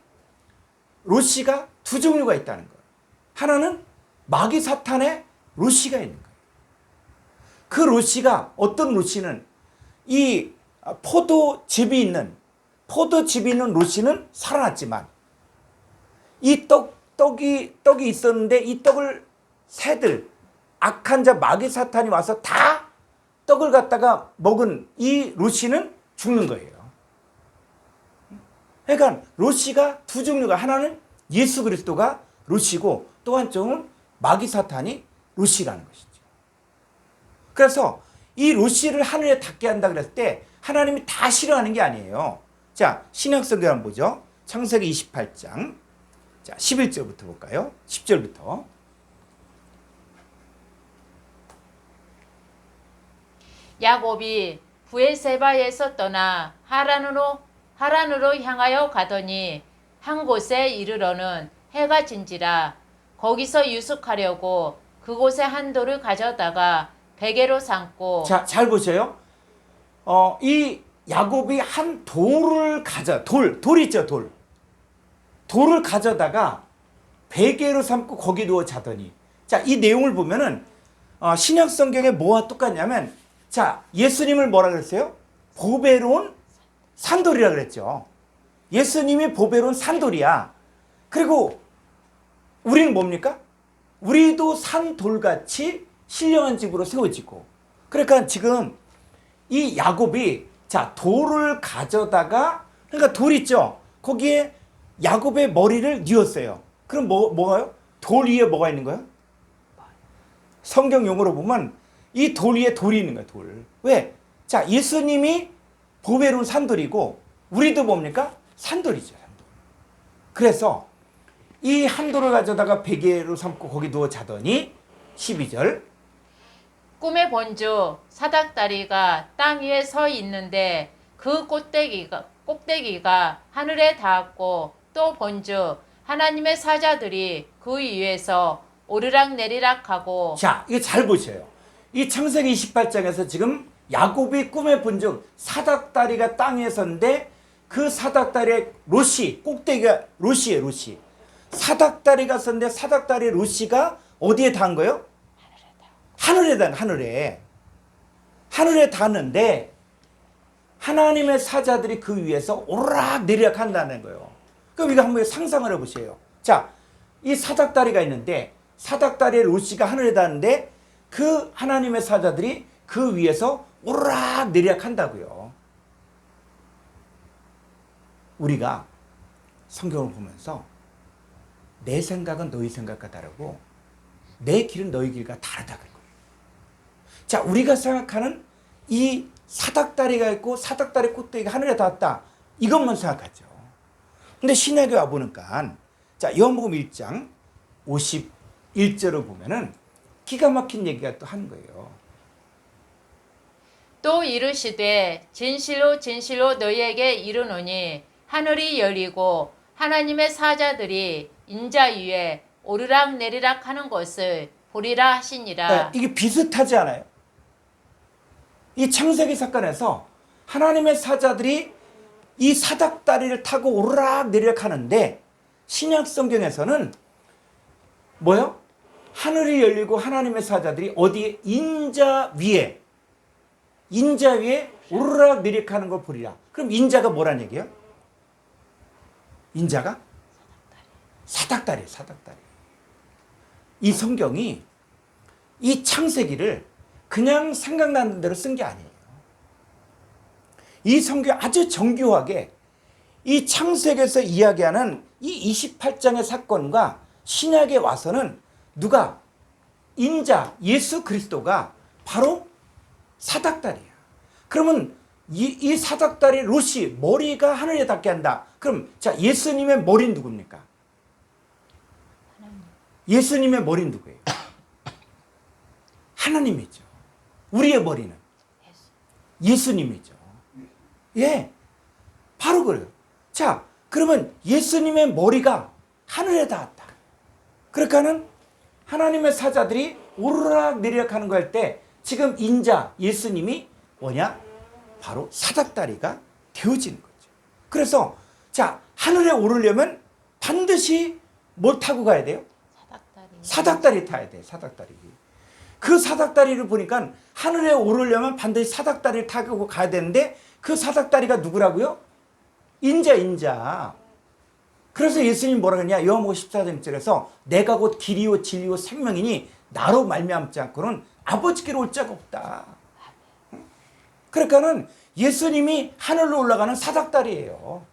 롯이가 두 종류가 있다는 거예요. 하나는 마귀 사탄의 롯이가 있는 거예요. 그 롯이가 어떤 롯이는 이 포도즙이 있는 롯이는 살아났지만 이 떡이 있었는데 이 떡을 새들 악한 자 마귀 사탄이 와서 다 떡을 갖다가 먹은 이 롯이는 죽는 거예요. 그러니까 롯이가 두 종류가 하나는 예수 그리스도가 롯이고 또 한쪽은 마귀 사탄이 롯이라는 것이죠. 그래서 이 롯이를 하늘에 닿게 한다 그랬을 때 하나님이 다 싫어하는 게 아니에요. 자, 신약성경 한번 보죠. 창세기 28장. 자, 11절부터 볼까요? 10절부터. 야곱이 부에세바에서 떠나 하란으로 향하여 가더니 한 곳에 이르러는 해가 진지라. 거기서 유숙하려고 그곳에 한 돌을 가져다가 베개로 삼고. 자, 잘 보세요. 이 야곱이 한 돌을 돌 있죠, 돌을 가져다가 베개로 삼고 거기 누워 자더니. 자, 이 내용을 보면은 신약 성경에 뭐와 똑같냐면, 자, 예수님을 뭐라 그랬어요? 보배로운 산돌이라 그랬죠. 예수님이 보배로운 산돌이야. 그리고 우리는 뭡니까? 우리도 산돌같이 신령한 집으로 세워지고. 그러니까 지금 이 야곱이 자, 돌을 가져다가, 그러니까 돌 있죠? 거기에 야곱의 머리를 뉘었어요. 그럼 뭐가요? 돌 위에 뭐가 있는 거예요? 성경 용어로 보면 이 돌 위에 돌이 있는 거예요, 돌. 왜? 자, 예수님이 보배로운 산돌이고 우리도 뭡니까? 산돌이죠, 산돌. 그래서 이 한 돌을 가져다가 베개로 삼고 거기 누워 자더니 12절. 꿈에 본즉 사닥다리가 땅 위에 서 있는데 그 꼭대기가 하늘에 닿았고, 또 본즉 하나님의 사자들이 그 위에서 오르락 내리락 하고. 자, 이거 잘 보세요. 이 창세기 28장에서 지금 야곱이 꿈에 본즉 사닥다리가 땅에 섰는데 그 사닥다리의 롯이, 꼭대기가 롯이에요, 롯이. 사닥다리가 섰는데 사닥다리의 롯이가 어디에 닿은 거예요? 하늘에 닿았는데 하나님의 사자들이 그 위에서 오르락 내리락 한다는 거예요. 그럼 이거 한번 상상을 해보세요. 자, 이 사닥다리가 있는데 사닥다리의 롯이가 하늘에 닿는데 그 하나님의 사자들이 그 위에서 오르락 내리락 한다고요. 우리가 성경을 보면서 내 생각은 너희 생각과 다르고 내 길은 너희 길과 다르다 그런 거예요. 자, 우리가 생각하는 이 사닥다리가 있고 사닥다리 꼭대기가 하늘에 닿았다. 이것만 생각하죠. 근데 신약에 와보니까 자, 요한복음 1장 51절을 보면은 기가 막힌 얘기가 또 한 거예요. 또 이르시되 진실로 진실로 너희에게 이르노니 하늘이 열리고 하나님의 사자들이 인자 위에 오르락 내리락 하는 것을 보리라 하시니라. 네, 이게 비슷하지 않아요? 이 창세기 사건에서 하나님의 사자들이 이 사닥다리를 타고 오르락 내리락 하는데 신약 성경에서는 뭐요? 하늘이 열리고 하나님의 사자들이 어디에? 인자 위에 오르락 내리락 하는 걸 보리라. 그럼 인자가 뭐란 얘기예요? 인자가? 사닥다리. 이 성경이 이 창세기를 그냥 생각나는 대로 쓴 게 아니에요. 이 성경이 아주 정교하게 이 창세기에서 이야기하는 이 28장의 사건과 신약에 와서는 누가? 인자, 예수 그리스도가 바로 사닥다리야. 그러면 이 사닥다리 롯이 머리가 하늘에 닿게 한다. 그럼 자, 예수님의 머리는 누굽니까? 예수님의 머리는 누구예요? 하나님이죠. 우리의 머리는 예수님이죠. 예, 바로 그래요. 자, 그러면 예수님의 머리가 하늘에 닿았다. 그러니까는 하나님의 사자들이 오르락 내리락 하는 거 할 때 지금 인자 예수님이 뭐냐? 바로 사닥다리가 되어지는 거죠. 그래서 자, 하늘에 오르려면 반드시 뭘 타고 가야 돼요? 사닥다리 타야 돼요. 사닥다리. 그 사닥다리를 보니까 하늘에 오르려면 반드시 사닥다리를 타고 가야 되는데 그 사닥다리가 누구라고요? 인자. 그래서 예수님이 뭐라 그러냐? 요한복음 14장 1절에서 내가 곧 길이요 진리요 생명이니 나로 말미암지 않고는 아버지께로 올 자가 없다. 그러니까는 예수님이 하늘로 올라가는 사닥다리예요.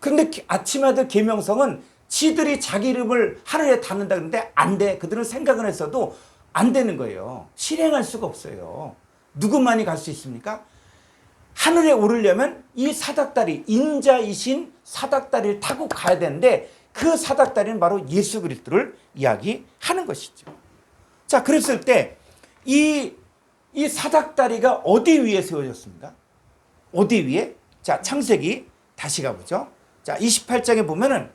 그런데 아침마다 계명성은 지들이 자기 이름을 하늘에 닿는다 그러는데 안 돼. 그들은 생각은 했어도 안 되는 거예요. 실행할 수가 없어요. 누구만이 갈 수 있습니까? 하늘에 오르려면 이 사닥다리, 인자이신 사닥다리를 타고 가야 되는데 그 사닥다리는 바로 예수 그리스도를 이야기하는 것이죠. 자, 그랬을 때 이 사닥다리가 어디 위에 세워졌습니까? 어디 위에? 자, 창세기 다시 가보죠. 자, 28장에 보면은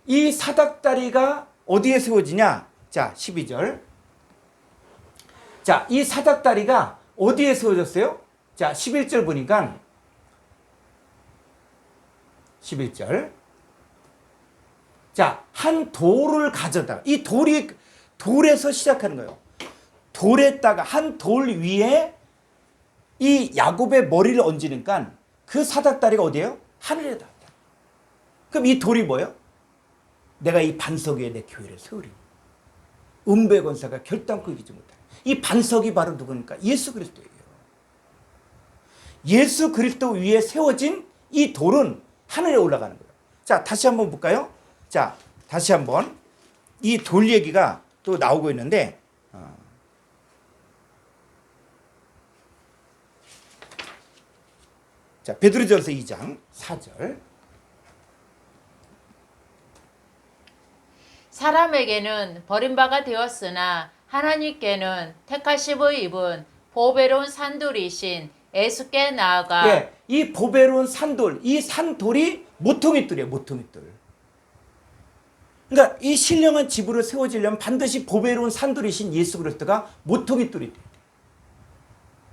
이 사닥다리가 어디에 세워지냐? 자, 12절. 자, 이 사닥다리가 어디에 세워졌어요? 자, 11절 보니까 11절. 자, 한 돌을 가져다가 이 돌에서 시작하는 거예요. 돌에다가 한 돌 위에 이 야곱의 머리를 얹으니까 그 사닥다리가 어디예요? 하늘에 닿았다. 그럼 이 돌이 뭐예요? 내가 이 반석 위에 내 교회를 세우리니 음배 권세가 결단코 이기지 못하리. 이 반석이 바로 누구니까? 예수 그리스도예요. 예수 그리스도 위에 세워진 이 돌은 하늘에 올라가는 거예요. 자, 다시 한번 볼까요? 자, 다시 한번 이 돌 얘기가 또 나오고 있는데 자, 베드로전서 2장 4절. 사람에게는 버림바가 되었으나 하나님께는 택하심을 입은 보배로운 산돌이신 예수께 나아가. 예, 이 보배로운 산돌, 이 산돌이 모퉁이돌이에요. 모퉁이돌. 그러니까 이 신령한 집으로 세워지려면 반드시 보배로운 산돌이신 예수 그리스도가 모퉁이돌이 돼요.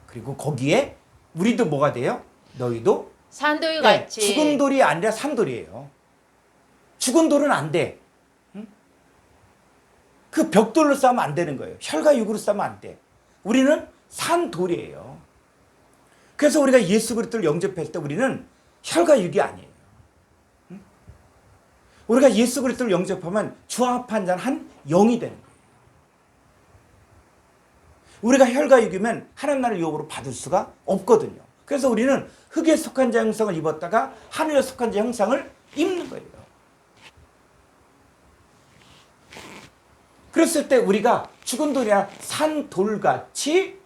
그리고 거기에 우리도 뭐가 돼요? 너희도 산돌같이. 죽은 돌이 아니라 산돌이에요. 죽은 돌은 안 돼. 그 벽돌로 싸면 안 되는 거예요. 혈과 육으로 싸면 안 돼. 우리는 산돌이에요. 그래서 우리가 예수 그리스도를 영접했을 때 우리는 혈과 육이 아니에요. 우리가 예수 그리스도를 영접하면 주와 합한 자는 한 영이 되는 거예요. 우리가 혈과 육이면 하나님 나라를 유업으로 받을 수가 없거든요. 그래서 우리는 흙에 속한 자 형상을 입었다가 하늘에 속한 자 형상을 입는 거예요. 그랬을 때 우리가 죽은 돌이나 산 돌같이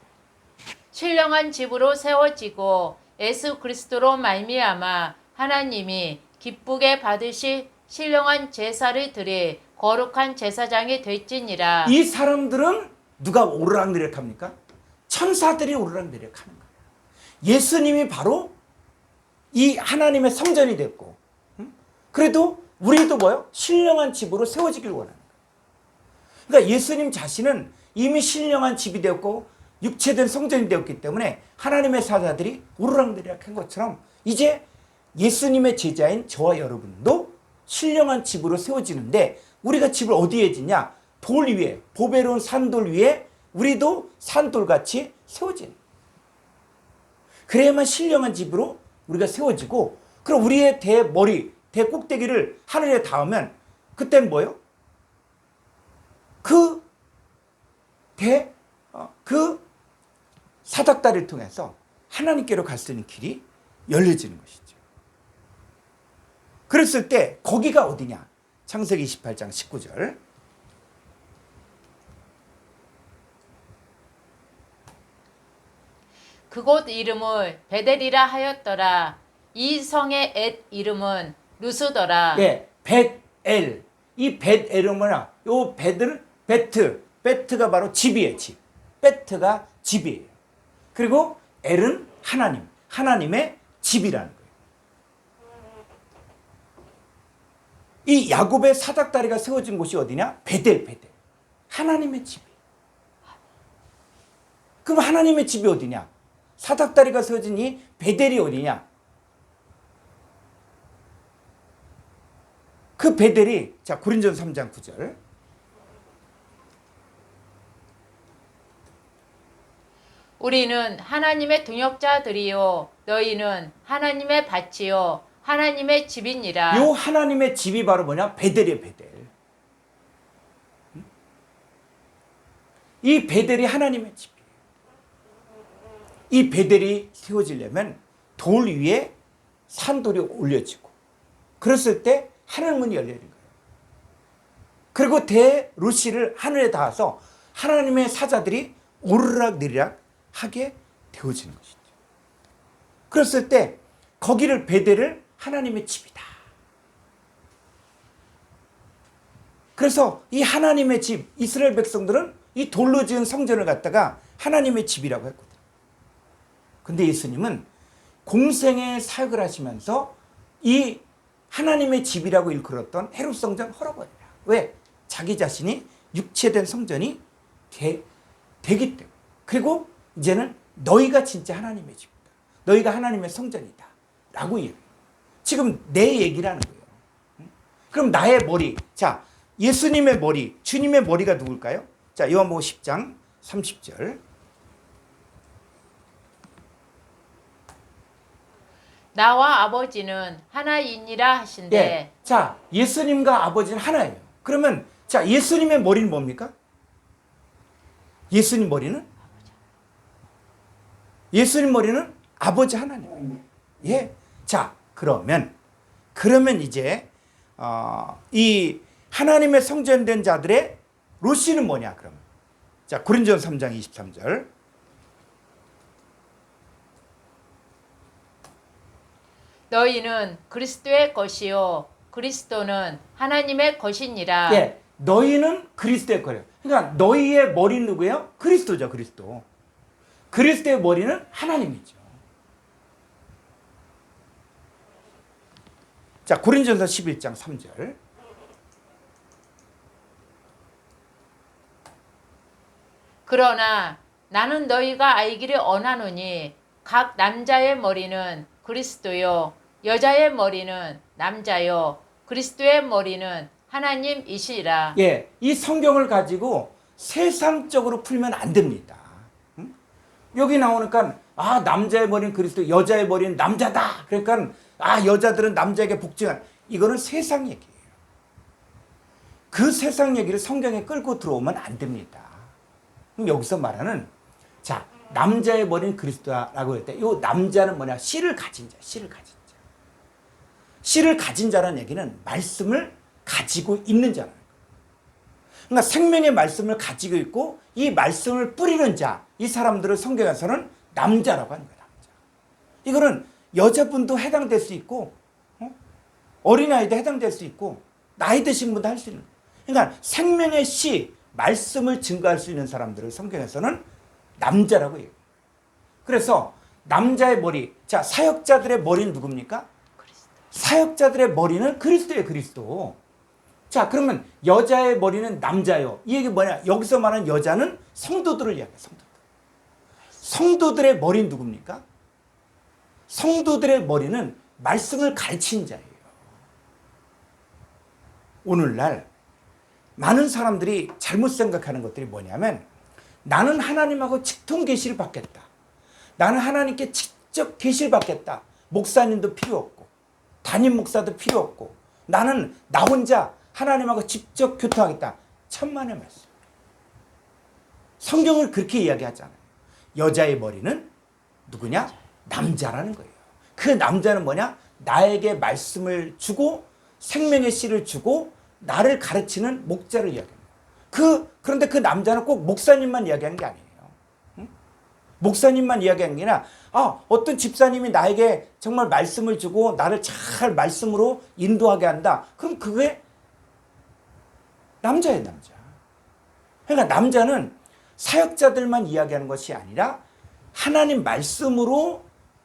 신령한 집으로 세워지고 예수 그리스도로 말미암아 하나님이 기쁘게 받으실 신령한 제사를 드릴 거룩한 제사장이 될지니라. 이 사람들은 누가 오르락내리락합니까? 천사들이 오르락내리락하는 거예요. 예수님이 바로 이 하나님의 성전이 됐고, 그래도 우리도 뭐요? 신령한 집으로 세워지길 원하는 거예요. 그러니까 예수님 자신은 이미 신령한 집이 되었고 육체된 성전이 되었기 때문에 하나님의 사자들이 오르락내리락한 것처럼 이제 예수님의 제자인 저와 여러분도 신령한 집으로 세워지는데, 우리가 집을 어디에 짓냐? 돌 위에, 보배로운 산돌 위에 우리도 산돌같이 세워지는, 그래야만 신령한 집으로 우리가 세워지고, 그럼 우리의 대머리, 대꼭대기를 하늘에 닿으면 그때는 뭐예요? 그 사닥다리를 통해서 하나님께로 갈 수 있는 길이 열려지는 것이죠. 그랬을 때 거기가 어디냐? 창세기 28장 19절. 그곳 이름을 베델이라 하였더라. 이 성의 엣 이름은 루스더라. 예, 벳엘. 이 벳엘은 뭐냐? 요 베트가 바로 집이에요, 집. 베트가 집이에요. 그리고 엘은 하나님, 하나님의 집이라는 거예요. 이 야곱의 사닥다리가 세워진 곳이 어디냐? 베델. 하나님의 집이. 그럼 하나님의 집이 어디냐? 사닥다리가 세워진 이 베델이 어디냐? 그 베델이, 자, 고린도전서 3장 9절. 우리는 하나님의 동역자들이요 너희는 하나님의 밭이요 하나님의 집이니라. 요 하나님의 집이 바로 뭐냐? 베델이에요, 베델. 이 베델이 하나님의 집이에요. 이 베델이 세워지려면 돌 위에 산돌이 올려지고, 그랬을 때 하늘 문이 열리는 거예요. 그리고 대로시를 하늘에 닿아서 하나님의 사자들이 오르락내리락 하게 되어지는 것이죠. 그랬을 때 거기를, 베델을 하나님의 집이다. 그래서 이 하나님의 집, 이스라엘 백성들은 이 돌로 지은 성전을 갖다가 하나님의 집이라고 했거든요. 근데 예수님은 공생의 사역을 하시면서 이 하나님의 집이라고 일컬었던 헤롯 성전 헐어버리라. 왜? 자기 자신이 육체된 성전이 되기 때문에. 그리고 이제는 너희가 진짜 하나님의 집이다. 너희가 하나님의 성전이다. 라고 얘기해요. 지금 내 얘기라는 거예요. 그럼 나의 머리. 자, 예수님의 머리, 주님의 머리가 누굴까요? 자, 요한복음 10장 30절. 나와 아버지는 하나이니라 하신대. 예. 자, 예수님과 아버지는 하나예요. 그러면 자, 예수님의 머리는 뭡니까? 예수님 머리는? 예수님 머리는 아버지 하나님. 예. 자, 그러면 이제 이 하나님의 성전된 자들의 로시는 뭐냐? 그러면 자, 고린도전서 3장 23절. 너희는 그리스도의 것이요 그리스도는 하나님의 것이니라. 예, 너희는 그리스도의 거예요. 그러니까 너희의 머리는 누구예요? 그리스도죠, 그리스도. 그리스도의 머리는 하나님이죠. 자, 고린도전서 11장 3절. 그러나 나는 너희가 알기를 원하노니 각 남자의 머리는 그리스도요 여자의 머리는 남자요 그리스도의 머리는 하나님이시라. 예, 이 성경을 가지고 세상적으로 풀면 안 됩니다. 응? 여기 나오니까 남자의 머리는 그리스도, 여자의 머리는 남자다. 그러니까 여자들은 남자에게 복종한, 이거는 세상 얘기예요. 그 세상 얘기를 성경에 끌고 들어오면 안 됩니다. 그럼 여기서 말하는 자 남자의 머리는 그리스도라고 할 때 이 남자는 뭐냐? 씨를 가진 자, 씨를 가진 자. 씨를 가진 자라는 얘기는 말씀을 가지고 있는 자라는 거예요. 그러니까 생명의 말씀을 가지고 있고 이 말씀을 뿌리는 자, 이 사람들을 성경에서는 남자라고 하는 거예요. 남자. 이거는 여자분도 해당될 수 있고 어린아이도 해당될 수 있고 나이 드신 분도 할 수 있는 거예요. 그러니까 생명의 씨, 말씀을 증거할 수 있는 사람들을 성경에서는 남자라고 얘기해요. 그래서 남자의 머리, 자 사역자들의 머리는 누굽니까? 사역자들의 머리는 그리스도예요. 그리스도. 자 그러면 여자의 머리는 남자요. 이 얘기 뭐냐? 여기서 말하는 여자는 성도들을 이야기해요. 성도들. 성도들의 머리는 누굽니까? 성도들의 머리는 말씀을 가르치는 자예요. 오늘날 많은 사람들이 잘못 생각하는 것들이 뭐냐면 나는 하나님하고 직통 계시를 받겠다. 나는 하나님께 직접 계시를 받겠다. 목사님도 필요 없고 담임 목사도 필요 없고 나는 나 혼자 하나님하고 직접 교통하겠다. 천만의 말씀. 성경을 그렇게 이야기하잖아요. 여자의 머리는 누구냐? 남자라는 거예요. 그 남자는 뭐냐? 나에게 말씀을 주고 생명의 씨를 주고 나를 가르치는 목자를 이야기합니다. 그런데 그 남자는 꼭 목사님만 이야기하는 게 아니에요. 응? 목사님만 이야기하는 게 아니라 어떤 집사님이 나에게 정말 말씀을 주고 나를 잘 말씀으로 인도하게 한다. 그럼 그게 남자예요. 남자. 그러니까 남자는 사역자들만 이야기하는 것이 아니라 하나님 말씀으로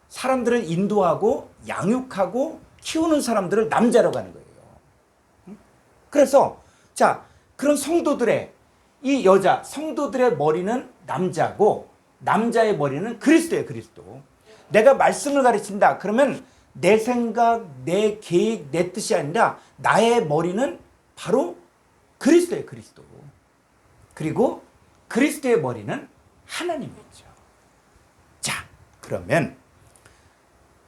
사람들을 인도하고 양육하고 키우는 사람들을 남자라고 하는 거예요. 그래서 자 그런 성도들의 이 여자 성도들의 머리는 남자고 남자의 머리는 그리스도예요. 그리스도. 내가 말씀을 가르친다. 그러면 내 생각, 내 계획, 내 뜻이 아니라 나의 머리는 바로 그리스도예요. 그리스도. 그리고 그리스도의 머리는 하나님이죠. 자 그러면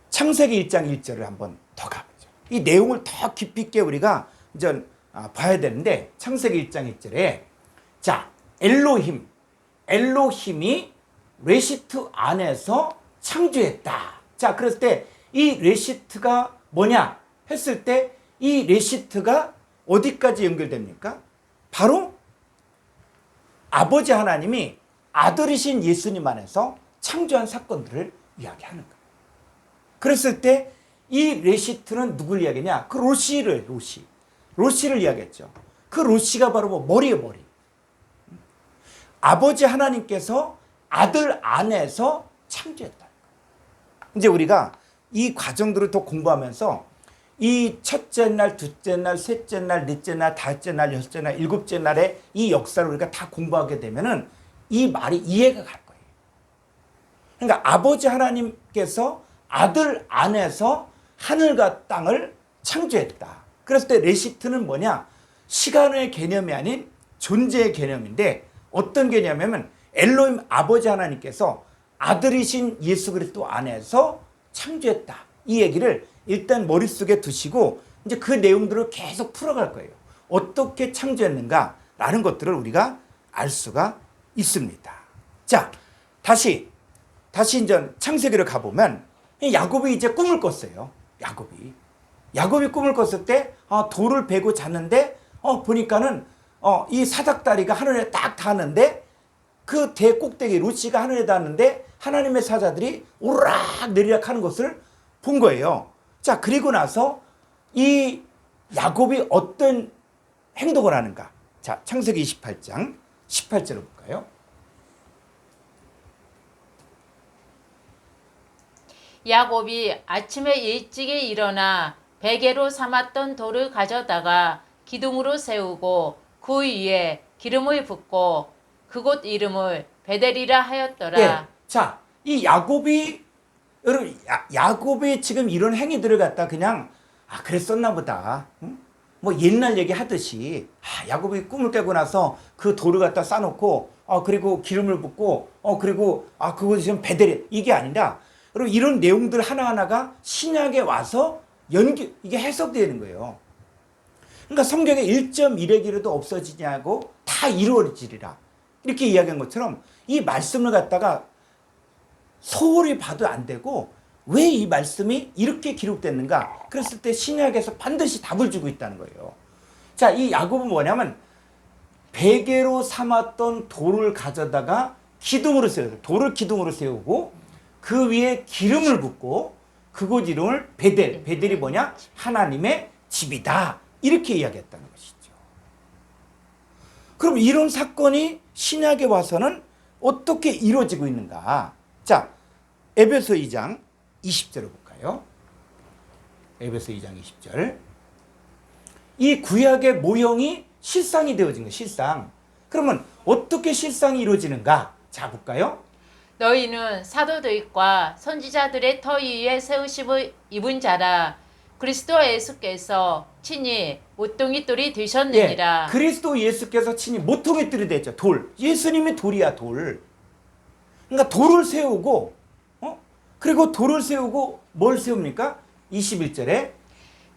창세기 1장 1절을 한번 더 가보죠. 이 내용을 더 깊이 있게 우리가 이제 봐야 되는데 창세기 1장 1절에 자 엘로힘이 레시트 안에서 창조했다. 자 그랬을 때 이 레시트가 뭐냐 했을 때 이 레시트가 어디까지 연결됩니까? 바로 아버지 하나님이 아들이신 예수님 안에서 창조한 사건들을 이야기하는 거예요. 그랬을 때 이 레시트는 누굴 이야기냐? 그 로시를 이야기했죠. 그 로시가 바로 뭐 머리예요. 머리. 아버지 하나님께서 아들 안에서 창조했다. 이제 우리가 이 과정들을 더 공부하면서 이 첫째 날, 둘째 날, 셋째 날, 넷째 날, 다섯째 날, 여섯째 날, 일곱째 날의 이 역사를 우리가 다 공부하게 되면은 이 말이 이해가 갈 거예요. 그러니까 아버지 하나님께서 아들 안에서 하늘과 땅을 창조했다. 그랬을 때 레시트는 뭐냐? 시간의 개념이 아닌 존재의 개념인데 어떤 개념이냐면 엘로힘 아버지 하나님께서 아들이신 예수 그리스도 안에서 창조했다. 이 얘기를 일단 머릿속에 두시고 이제 그 내용들을 계속 풀어갈 거예요. 어떻게 창조했는가라는 것들을 우리가 알 수가 있습니다. 자, 다시 이제 창세기를 가보면 야곱이 이제 꿈을 꿨어요. 야곱이 꿈을 꿨을 때 돌을 베고 잤는데 보니까는 이 사닥다리가 하늘에 딱 닿았는데 그 대 꼭대기 루시가 하늘에 닿았는데 하나님의 사자들이 오르락 내리락 하는 것을 본 거예요. 자 그리고 나서 이 야곱이 어떤 행동을 하는가? 자 창세기 28장 18절을 볼까요? 야곱이 아침에 일찍이 일어나 베개로 삼았던 돌을 가져다가 기둥으로 세우고 그 위에 기름을 붓고 그곳 이름을 베델이라 하였더라. 예. 자, 이 야곱이 여러분 야곱이 지금 이런 행위들을 갖다 그냥 그랬었나 보다. 응? 뭐 옛날 얘기 하듯이 야곱이 꿈을 깨고 나서 그 돌을 갖다 쌓아놓고 그리고 기름을 붓고 그리고 그곳이 지금 베델이 이게 아니라 여러분 이런 내용들 하나하나가 신약에 와서 이게 해석되는 거예요. 그러니까 성경에 1.1의 기로도 없어지냐고 다 이루어지리라. 이렇게 이야기한 것처럼 이 말씀을 갖다가 소홀히 봐도 안 되고 왜 이 말씀이 이렇게 기록됐는가? 그랬을 때 신약에서 반드시 답을 주고 있다는 거예요. 자, 이 야곱은 뭐냐면 베개로 삼았던 돌을 가져다가 기둥으로 세워요. 돌을 기둥으로 세우고 그 위에 기름을 붓고 그곳 이름을 베델. 베델이 뭐냐? 하나님의 집이다. 이렇게 이야기했다는 것이죠. 그럼 이런 사건이 신약에 와서는 어떻게 이루어지고 있는가? 자, 에베소 2장 20절을 볼까요? 에베소 2장 20절. 이 구약의 모형이 실상이 되어진 거예요. 실상. 그러면 어떻게 실상이 이루어지는가? 자, 볼까요? 너희는 사도들과 선지자들의 터 위에 세우심을 입은 자라. 그리스도 예수께서 친히 모퉁이 돌이 되셨느니라. 예, 그리스도 예수께서 친히 모퉁이 뜰이 됐죠. 돌. 예수님이 돌이야, 돌. 그러니까 돌을 세우고, 그리고 돌을 세우고 뭘 세웁니까? 21절에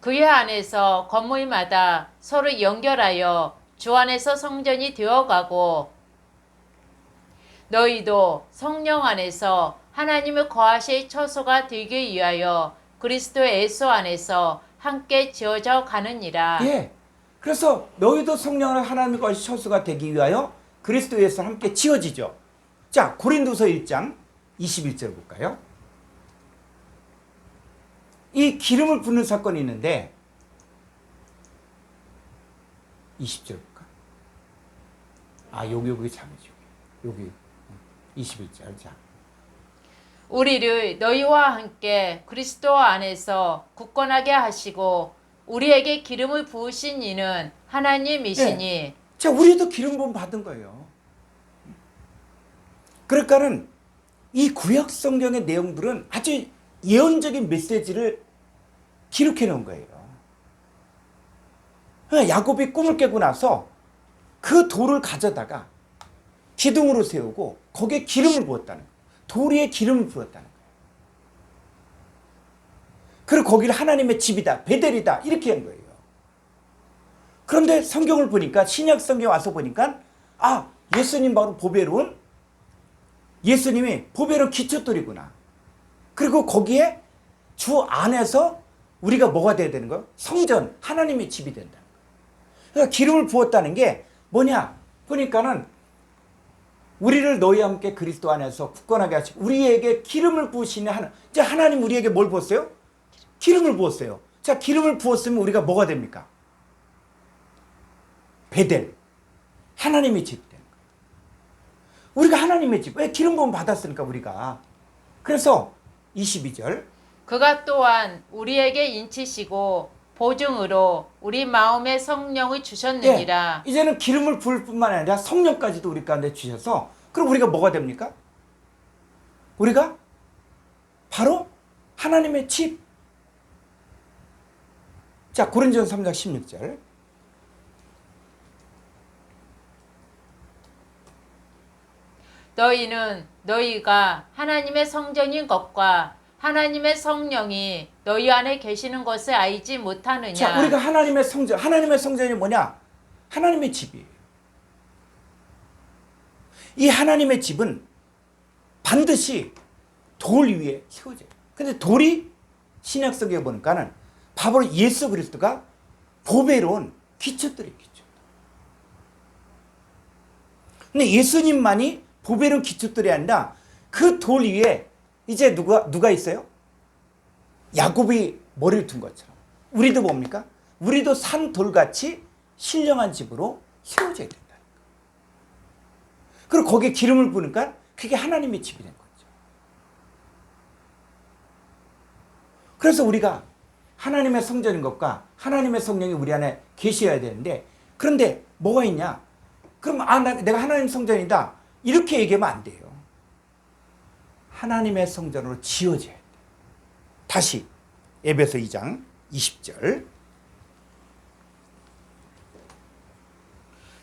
그의 안에서 건물마다 서로 연결하여 주 안에서 성전이 되어가고 너희도 성령 안에서 하나님의 거하실 처소가 되기 위하여 그리스도 예수 안에서 함께 지어져 가느니라. 예. 그래서 너희도 성령을 하나님의 거하실 처소가 되기 위하여 그리스도 예수와 함께 지어지죠. 자, 고린도서 1장 21절 볼까요? 이 기름을 붓는 사건이 있는데 20절 볼까? 아, 여기 잠이죠. 여기 21절. 자. 우리를 너희와 함께 그리스도 안에서 굳건하게 하시고 우리에게 기름을 부으신 이는 하나님이시니. 네. 자, 우리도 기름 부음 받은 거예요. 그러니까는 이 구약 성경의 내용들은 아주 예언적인 메시지를 기록해 놓은 거예요. 그러니까 야곱이 꿈을 깨고 나서 그 돌을 가져다가 기둥으로 세우고 거기에 기름을 부었다는 거예요. 돌 위에 기름을 부었다는 거예요. 그리고 거기를 하나님의 집이다, 베델이다 이렇게 한 거예요. 그런데 성경을 보니까 신약 성경 와서 보니까 아, 예수님 바로 보배로운 예수님이 보배로운 기초돌이구나. 그리고 거기에 주 안에서 우리가 뭐가 돼야 되는 거예요? 성전, 하나님의 집이 된다. 그러니까 기름을 부었다는 게 뭐냐? 보니까는 우리를 너희와 함께 그리스도 안에서 굳건하게 하시고 우리에게 기름을 부으시는 하나님. 이제 하나님 우리에게 뭘 부었어요? 기름을 부었어요. 자, 기름을 부었으면 우리가 뭐가 됩니까? 베델. 하나님의 집 되는 거예요. 우리가 하나님의 집. 왜 기름 부음 받았으니까 우리가. 그래서 22절. 그가 또한 우리에게 인치시고 보증으로 우리 마음에 성령을 주셨느니라. 예, 이제는 기름을 부을 뿐만 아니라 성령까지도 우리 가운데 주셔서 그럼 우리가 뭐가 됩니까? 우리가 바로 하나님의 집. 자, 고린도전서 3장 16절. 너희는 너희가 하나님의 성전인 것과 하나님의 성령이 너희 안에 계시는 것을 알지 못하느냐. 자, 우리가 하나님의 성전. 하나님의 성전이 뭐냐? 하나님의 집이에요. 이 하나님의 집은 반드시 돌 위에 세워져요. 근데 돌이 신약 성경에 보니까는 바로 예수 그리스도가 보배로운 기초들이에요. 기초. 근데 예수님만이 보배로운 기초들이 아니라 그 돌 위에 이제 누가 있어요? 야곱이 머리를 둔 것처럼. 우리도 뭡니까? 우리도 산 돌같이 신령한 집으로 세워져야 된다. 그리고 거기에 기름을 부으니까 그게 하나님의 집이 된 거죠. 그래서 우리가 하나님의 성전인 것과 하나님의 성령이 우리 안에 계셔야 되는데 그런데 뭐가 있냐? 그럼 내가 하나님 성전이다. 이렇게 얘기하면 안 돼요. 하나님의 성전으로 지어져야 돼요. 다시 에베소 2장 20절.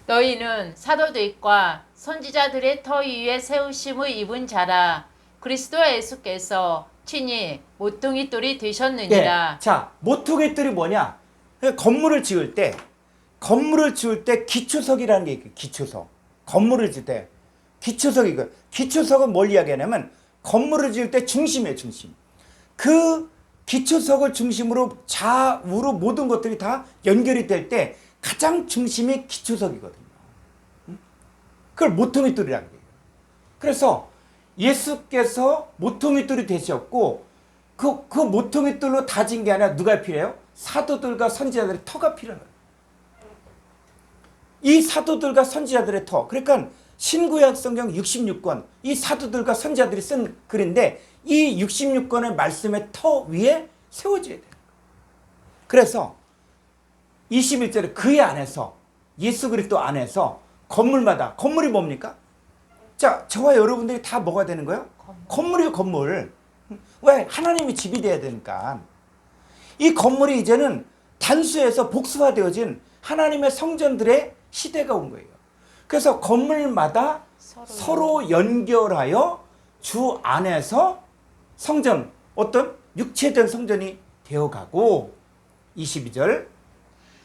너희는 사도들과 선지자들의 터 위에 세우심을 입은 자라. 그리스도 예수께서 친히 모퉁이 돌이 되셨느니라. 예, 자, 모퉁이 돌이 뭐냐? 건물을 지을 때 건물을 지을 때 기초석이라는 게 있어요. 기초석. 건물을 지을 때 기초석이고, 기초석은 뭘 이야기하냐면 건물을 지을 때 중심이에요, 중심. 그 기초석을 중심으로 좌우로 모든 것들이 다 연결이 될 때 가장 중심이 기초석이거든요. 그걸 모퉁이돌이라는 거예요. 그래서 예수께서 모퉁이돌이 되셨고 그 모퉁이돌로 다진 게 아니라 누가 필요해요? 사도들과 선지자들의 터가 필요해요. 이 사도들과 선지자들의 터, 그러니까 신구약 성경 66권, 이 사도들과 선지자들이 쓴 글인데 이 66권의 말씀의 터 위에 세워져야 돼요. 그래서 21절에 그의 안에서, 예수 그리스도 안에서 건물마다, 건물이 뭡니까? 자, 저와 여러분들이 다 뭐가 되는 거예요? 건물이요, 건물. 왜? 하나님이 집이 돼야 되니까. 이 건물이 이제는 단수해서 복수화되어진 하나님의 성전들의 시대가 온 거예요. 그래서 건물마다 서로 연결하여 주 안에서 성전, 어떤 육체된 성전이 되어가고, 22절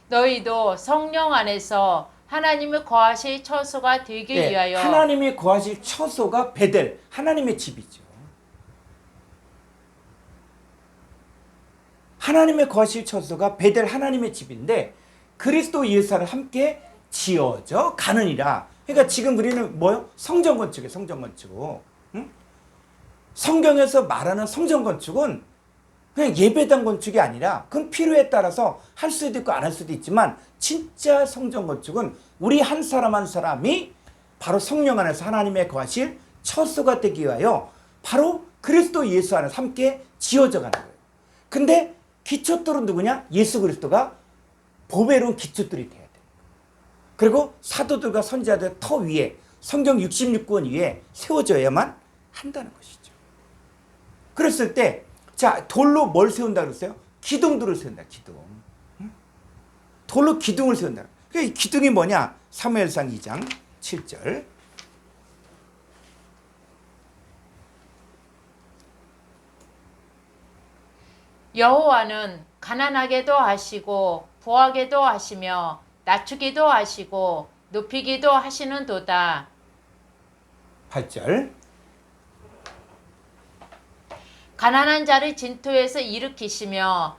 너희도 성령 안에서 하나님의 거하실 처소가 되기 위하여 하나님이 거하실 처소가 베델, 하나님의 집이죠. 하나님의 거하실 처소가 베델, 하나님의 집인데 그리스도 예수를 함께 지어져 가느니라. 그러니까 지금 우리는 뭐요? 성전 건축이에요. 성전 건축. 응? 성경에서 말하는 성전 건축은 그냥 예배당 건축이 아니라 그건 필요에 따라서 할 수도 있고 안 할 수도 있지만 진짜 성전 건축은 우리 한 사람 한 사람이 바로 성령 안에서 하나님의 거하실 처소가 되기 위하여 바로 그리스도 예수 안에서 함께 지어져 가는 거예요. 근데 기초돌은 누구냐? 예수 그리스도가 보배로운 기초돌이 돼야 돼요. 그리고 사도들과 선지자들의 터 위에 성경 66권 위에 세워져야만 한다는 것이죠. 그랬을 때 자, 돌로 뭘 세운다 그랬어요? 기둥들을 세운다. 기둥. 돌로 기둥을 세운다. 이 기둥이 뭐냐? 사무엘상 2장 7절. 여호와는 가난하게도 하시고 부하게도 하시며 낮추기도 하시고 높이기도 하시는도다. 8절. 가난한 자를 진토에서 일으키시며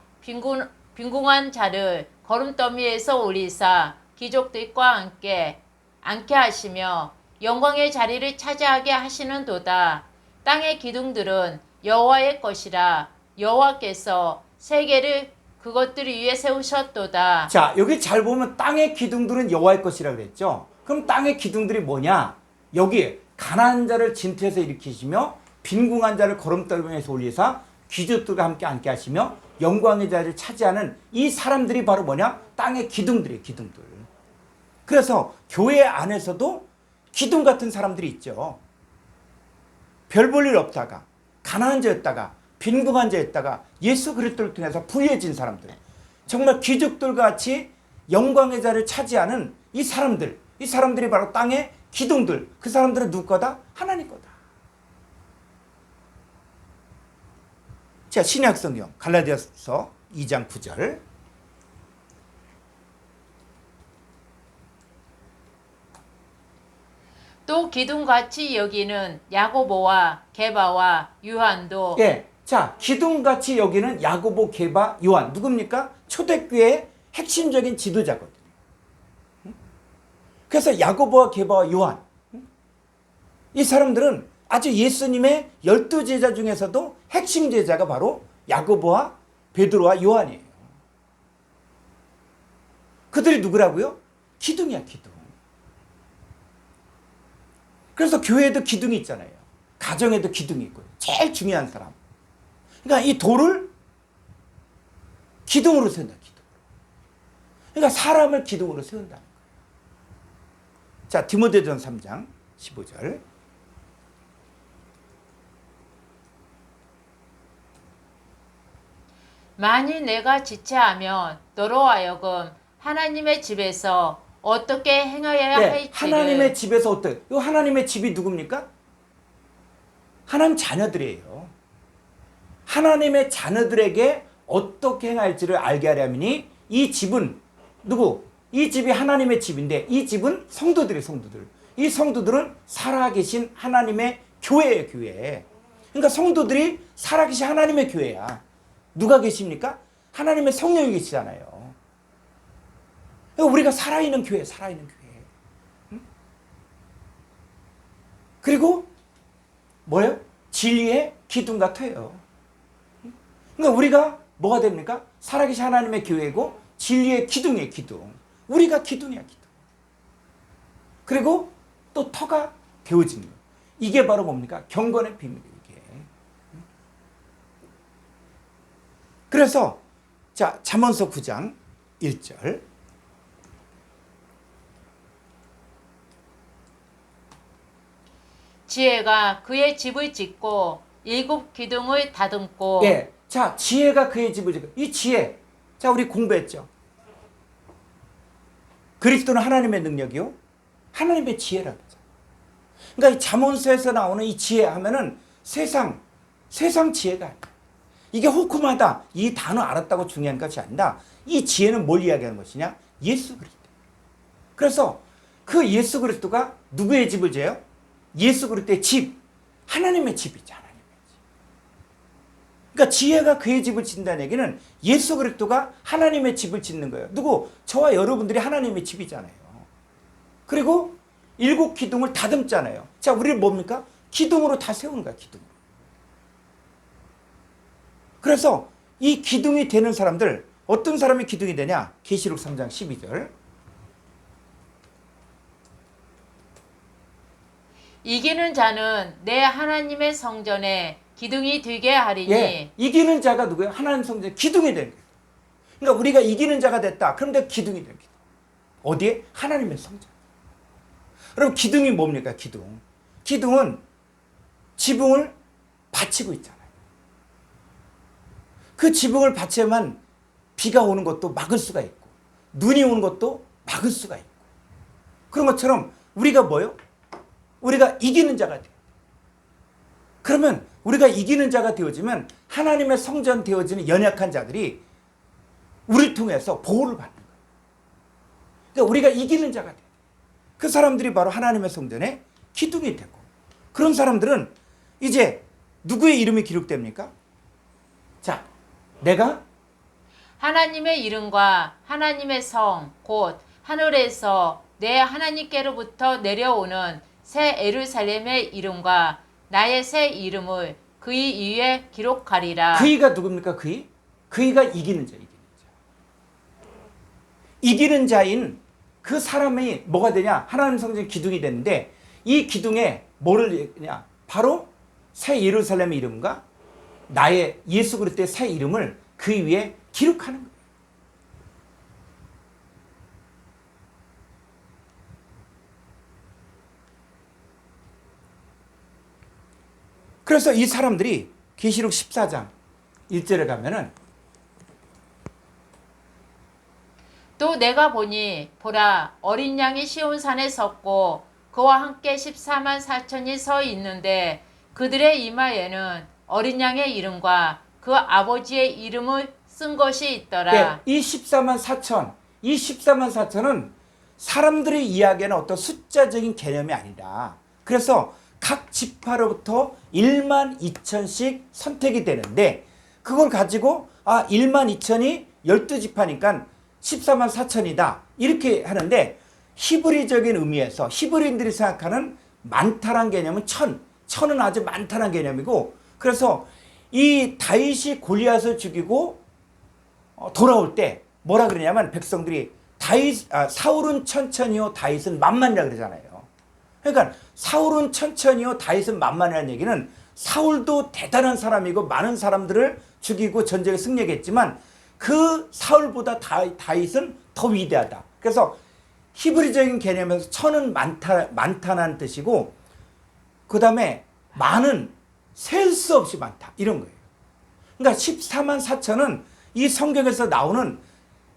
빈궁한 자를 거름더미에서 올리사 귀족들과 함께 앉게 하시며 영광의 자리를 차지하게 하시는도다. 땅의 기둥들은 여호와의 것이라 여호와께서 세계를 그것들 위에 세우셨도다. 자, 여기 잘 보면 땅의 기둥들은 여호와의 것이라 그랬죠. 그럼 땅의 기둥들이 뭐냐? 여기 가난한 자를 진토에서 일으키시며 빈궁한 자를 거름더미에서 올리사 귀족들과 함께 앉게 하시며 영광의 자리를 차지하는 이 사람들이 바로 뭐냐? 땅의 기둥들이에요. 기둥들. 그래서 교회 안에서도 기둥 같은 사람들이 있죠. 별 볼 일 없다가 가난한 자였다가 빈궁한 자였다가 예수 그리스도를 통해서 부유해진 사람들, 정말 귀족들 같이 영광의 자리를 차지하는 이 사람들이 바로 땅의 기둥들. 그 사람들은 누구 거다? 하나님 거다. 자, 신약 성경 갈라디아서 2장 9절. 또 기둥같이 여기는 야고보와 게바와 요한도 예. 자, 기둥같이 여기는 야고보, 게바, 요한. 누굽니까? 초대교회의 핵심적인 지도자거든요. 그래서 야고보와 게바와 요한. 이 사람들은 아주 예수님의 12제자 중에서도 핵심 제자가 바로 야고보와 베드로와 요한이에요. 그들이 누구라고요? 기둥이야, 기둥. 그래서 교회에도 기둥이 있잖아요. 가정에도 기둥이 있고요. 제일 중요한 사람. 그러니까 이 돌을 기둥으로 세운다, 기둥. 그러니까 사람을 기둥으로 세운다는 거예요. 자, 디모데전서 3장 15절. 만일 내가 지체하면 너로 하여금 하나님의 집에서 어떻게 행하여야 할지를 하나님의 집에서 어떻게? 이 하나님의 집이 누굽니까? 하나님 자녀들이에요. 하나님의 자녀들에게 어떻게 행할지를 알게 하려면이 이 집은 누구? 이 집이 하나님의 집인데 이 집은 성도들이에요, 성도들. 이 성도들은 살아계신 하나님의 교회예요, 교회. 그러니까 성도들이 살아계신 하나님의 교회야. 누가 계십니까? 하나님의 성령이 계시잖아요. 그러니까 우리가 살아있는 교회, 살아있는 교회. 응? 그리고 뭐예요? 진리의 기둥 같아요. 그러니까 우리가 뭐가 됩니까? 살아계신 하나님의 교회고 진리의 기둥이에요, 기둥. 우리가 기둥이야, 기둥. 그리고 또 터가 되어지는 거예요. 이게 바로 뭡니까? 경건의 비밀이에요, 이게. 그래서 자, 잠언서 9장 1절. 지혜가 그의 집을 짓고 일곱 기둥을 다듬고. 예. 자, 지혜가 그의 집을 짓고. 이 지혜. 자, 우리 공부했죠. 그리스도는 하나님의 능력이요. 하나님의 지혜라고 하죠. 그러니까 이 잠언서에서 나오는 이 지혜 하면은 세상 지혜가 아니야. 이게 호크마다 이 단어 알았다고 중요한 것이 아니라 이 지혜는 뭘 이야기하는 것이냐? 예수 그리스도. 그래서 그 예수 그리스도가 누구의 집을 지어요? 예수 그리스도의 집. 하나님의 집이죠. 하나님의 집. 그러니까 지혜가 그의 집을 짓는다는 얘기는 예수 그리스도가 하나님의 집을 짓는 거예요. 누구? 저와 여러분들이 하나님의 집이잖아요. 그리고 일곱 기둥을 다듬잖아요. 자, 우리는 뭡니까? 기둥으로 다 세우는 거야, 기둥으로. 그래서 이 기둥이 되는 사람들, 어떤 사람이 기둥이 되냐? 계시록 3장 12절. 이기는 자는 내 하나님의 성전에 기둥이 되게 하리니. 예, 이기는 자가 누구예요? 하나님 성전에 기둥이 되는 거예요. 그러니까 우리가 이기는 자가 됐다. 그럼 내가 기둥이 되는 거예요. 어디에? 하나님의 성전. 그럼 기둥이 뭡니까? 기둥. 기둥은 지붕을 받치고 있잖아요. 그 지붕을 받쳐야만 비가 오는 것도 막을 수가 있고 눈이 오는 것도 막을 수가 있고 그런 것처럼 우리가 뭐요? 우리가 이기는 자가 돼요. 그러면 우리가 이기는 자가 되어지면 하나님의 성전 되어지는 연약한 자들이 우리를 통해서 보호를 받는 거예요. 그러니까 우리가 이기는 자가 돼요. 그 사람들이 바로 하나님의 성전에 기둥이 되고 그런 사람들은 이제 누구의 이름이 기록됩니까? 자, 내가 하나님의 이름과 하나님의 성 곧 하늘에서 내 하나님께로부터 내려오는 새 예루살렘의 이름과 나의 새 이름을 그의 위에 기록하리라. 그이가 누굽니까? 그이가 이기는 자, 이기는 자. 이기는 자인 그 사람이 뭐가 되냐? 하나님 성전 기둥이 되는데 이 기둥에 뭐를 냐? 바로 새 예루살렘의 이름과 나의 예수 그리스도의 새 이름을 그 위에 기록하는 거예요. 그래서 이 사람들이 계시록 14장 1절에 가면은 또 내가 보니 보라 어린 양이 시온산에 섰고 그와 함께 14만 4천이 서 있는데 그들의 이마에는 어린 양의 이름과 그 아버지의 이름을 쓴 것이 있더라. 네, 이 14만 4천, 이 14만 4천은 사람들이 이야기하는 어떤 숫자적인 개념이 아니라 그래서 각 지파로부터 1만 2천씩 선택이 되는데 그걸 가지고 1만 2천이 12지파니까 14만 4천이다 이렇게 하는데 히브리적인 의미에서 히브리인들이 생각하는 많다란 개념은 천은 아주 많다란 개념이고 그래서 이 다윗이 골리앗을 죽이고 돌아올 때 뭐라 그러냐면 백성들이 사울은 천천히요 다윗은 만만이라 그러잖아요. 그러니까 사울은 천천히요 다윗은 만만이라는 얘기는 사울도 대단한 사람이고 많은 사람들을 죽이고 전쟁에 승리했지만 그 사울보다 다윗은 더 위대하다. 그래서 히브리적인 개념에서 천은 많다는 뜻이고 그 다음에 많은 셀 수 없이 많다 이런 거예요. 그러니까 14만 4천은 이 성경에서 나오는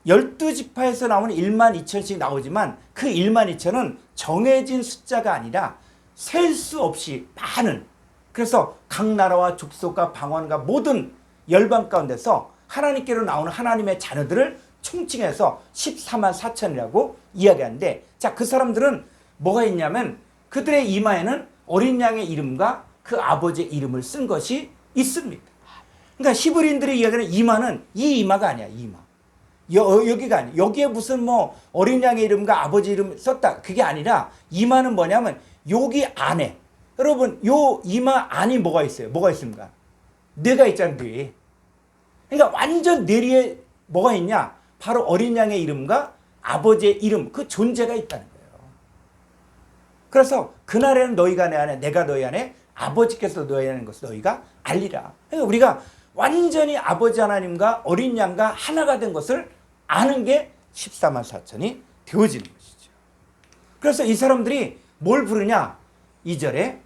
12지파에서 나오는 1만 2천씩 나오지만 그 1만 2천은 정해진 숫자가 아니라 셀 수 없이 많은 그래서 각 나라와 족속과 방언과 모든 열방 가운데서 하나님께로 나오는 하나님의 자녀들을 총칭해서 14만 4천이라고 이야기하는데, 자, 그 사람들은 뭐가 있냐면 그들의 이마에는 어린 양의 이름과 그 아버지의 이름을 쓴 것이 있습니다. 그러니까 히브리인들의 이야기는 이마는 이 이마가 아니야. 이마. 여기가 아니야. 여기에 무슨 뭐 어린 양의 이름과 아버지 이름 썼다. 그게 아니라 이마는 뭐냐면 여기 안에, 여러분 요 이마 안이 뭐가 있어요? 뭐가 있습니까? 뇌가 있잖아요. 뇌. 그러니까 완전 뇌리에 뭐가 있냐? 바로 어린 양의 이름과 아버지의 이름, 그 존재가 있다는 거예요. 그래서 그날에는 너희가 내 안에, 내가 너희 안에, 아버지께서 너희 안에 것을 너희가 알리라. 그러니까 우리가 완전히 아버지 하나님과 어린 양과 하나가 된 것을 아는 게 14만 4천이 되어지는 것이죠. 그래서 이 사람들이 뭘 부르냐? 2절에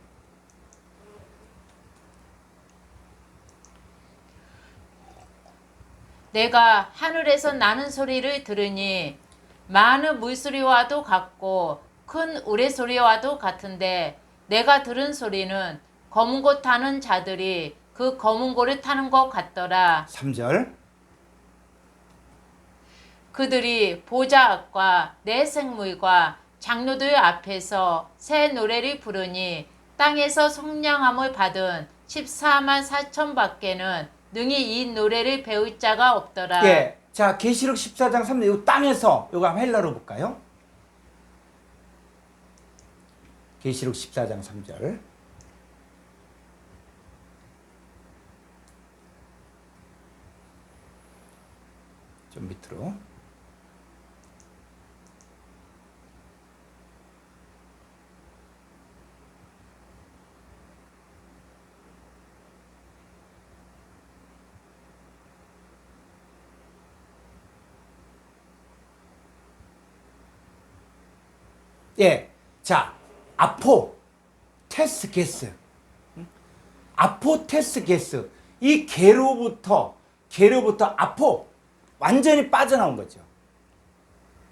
내가 하늘에서 나는 소리를 들으니 많은 물소리와도 같고 큰 우레소리와도 같은데 내가 들은 소리는 검은 고 타는 자들이 그 검은 고를 타는 것 같더라. 3절 그들이 보좌 앞과 내 생물과 장로들 앞에서 새 노래를 부르니 땅에서 성량함을 받은 14만 4천 밖에는 능히 이 노래를 배울 자가 없더라. 예. 자, 계시록 14장 3절, 요 땅에서, 요거 한번 헬라로 볼까요? 계시록 14장 3절. 좀 밑으로. 예. 자, 아포테스게스. 아포테스게스. 이 개로부터 아포. 완전히 빠져나온 거죠.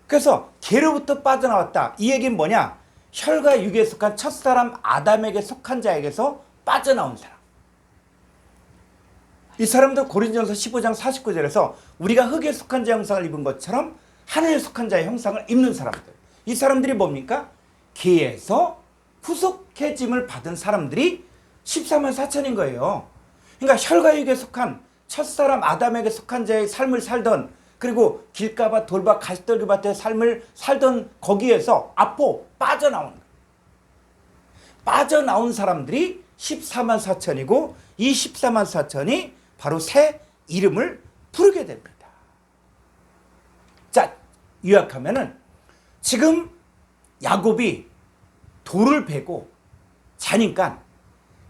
그래서 개로부터 빠져나왔다. 이 얘기는 뭐냐? 혈과 육에 속한 첫사람 아담에게 속한 자에게서 빠져나온 사람. 이 사람도 고린도전서 15장 49절에서 우리가 흙에 속한 자 형상을 입은 것처럼 하늘에 속한 자의 형상을 입는 사람들. 이 사람들이 뭡니까? 개에서 후속해짐을 받은 사람들이 14만 4천인 거예요. 그러니까 혈과 육에 속한 첫사람 아담에게 속한 자의 삶을 살던, 그리고 길가밭 돌밭 가시떨기밭의 삶을 살던 거기에서 아포 빠져나온 거예요. 빠져나온 사람들이 14만 4천이고 이 14만 4천이 바로 새 이름을 부르게 됩니다. 자, 요약하면은 지금 야곱이 돌을 베고 자니까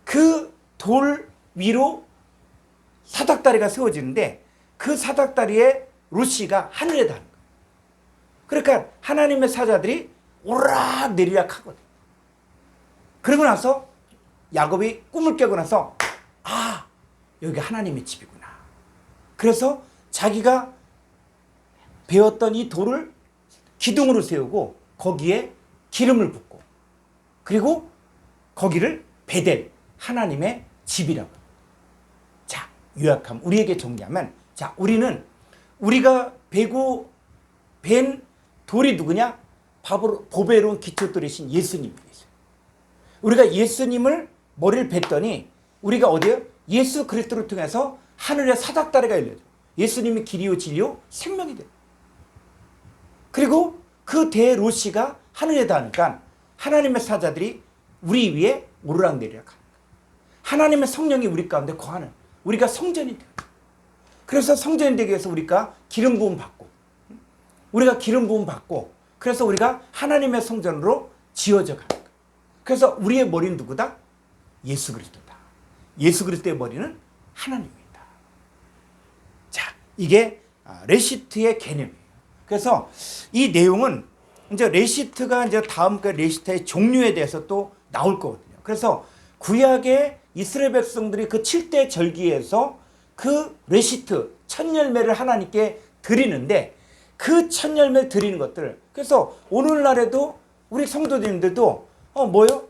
그 돌 위로 사닥다리가 세워지는데 그 사닥다리에 루시가 하늘에 닿는 거예요. 그러니까 하나님의 사자들이 오르락 내리락 하거든. 그러고 나서 야곱이 꿈을 깨고 나서 아, 여기 하나님의 집이구나. 그래서 자기가 베었던 이 돌을 기둥으로 세우고 거기에 기름을 붓고 그리고 거기를 베델, 하나님의 집이라고. 자, 요약하면 우리에게 정리하면, 자, 우리가 베고 벤 돌이 누구냐? 바로 보배로운 기초돌이신 예수님이세요. 우리가 예수님을 머리를 뱉더니 우리가 어디요? 예수 그리스도를 통해서 하늘의 사닥다리가 열려져. 예수님이 길이요 진리요 생명이 돼요. 그리고 그 대로시가 하늘에 닿으니까 하나님의 사자들이 우리 위에 오르락내리락 하는 거예요. 하나님의 성령이 우리 가운데 거하는, 우리가 성전이 돼요. 그래서 성전이 되기 위해서 우리가 기름 부음 받고, 그래서 우리가 하나님의 성전으로 지어져 가는 거예요. 그래서 우리의 머리는 누구다? 예수 그리스도다. 예수 그리스도의 머리는 하나님입니다. 자, 이게 레시트의 개념이에요. 그래서 이 내용은 이제 레시트가 이제 다음 그 레시트의 종류에 대해서 또 나올 거거든요. 그래서 구약의 이스라엘 백성들이 그 7대 절기에서 그 레시트, 첫 열매를 하나님께 드리는데 그 첫 열매 드리는 것들. 그래서 오늘날에도 우리 성도님들도 뭐요?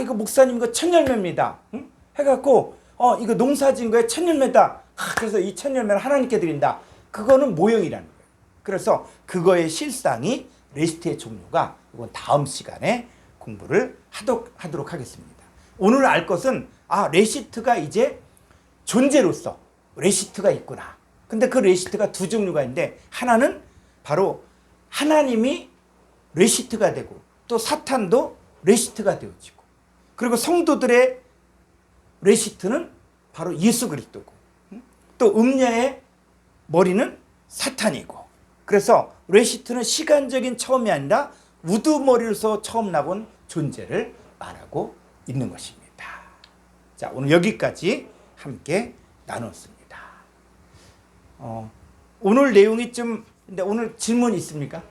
이거 목사님 이거 첫 열매입니다. 응? 해갖고 이거 농사 지은 거에 첫 열매다. 그래서 이 첫 열매를 하나님께 드린다. 그거는 모형이라는 거예요. 그래서 그거의 실상이 레시트의 종류가 이건 다음 시간에 공부를 하도록 하겠습니다. 오늘 알 것은 레시트가 이제 존재로서 레시트가 있구나. 근데 그 레시트가 두 종류가 있는데 하나는 바로 하나님이 레시트가 되고 또 사탄도 레시트가 되어지고 그리고 성도들의 레시트는 바로 예수 그리스도고 또 음녀의 머리는 사탄이고 그래서 레시트는 시간적인 처음이 아니라 우두머리로서 처음 나본 존재를 말하고 있는 것입니다. 자, 오늘 여기까지 함께 나눴습니다. 오늘 내용이 좀 근데 오늘 질문 있습니까?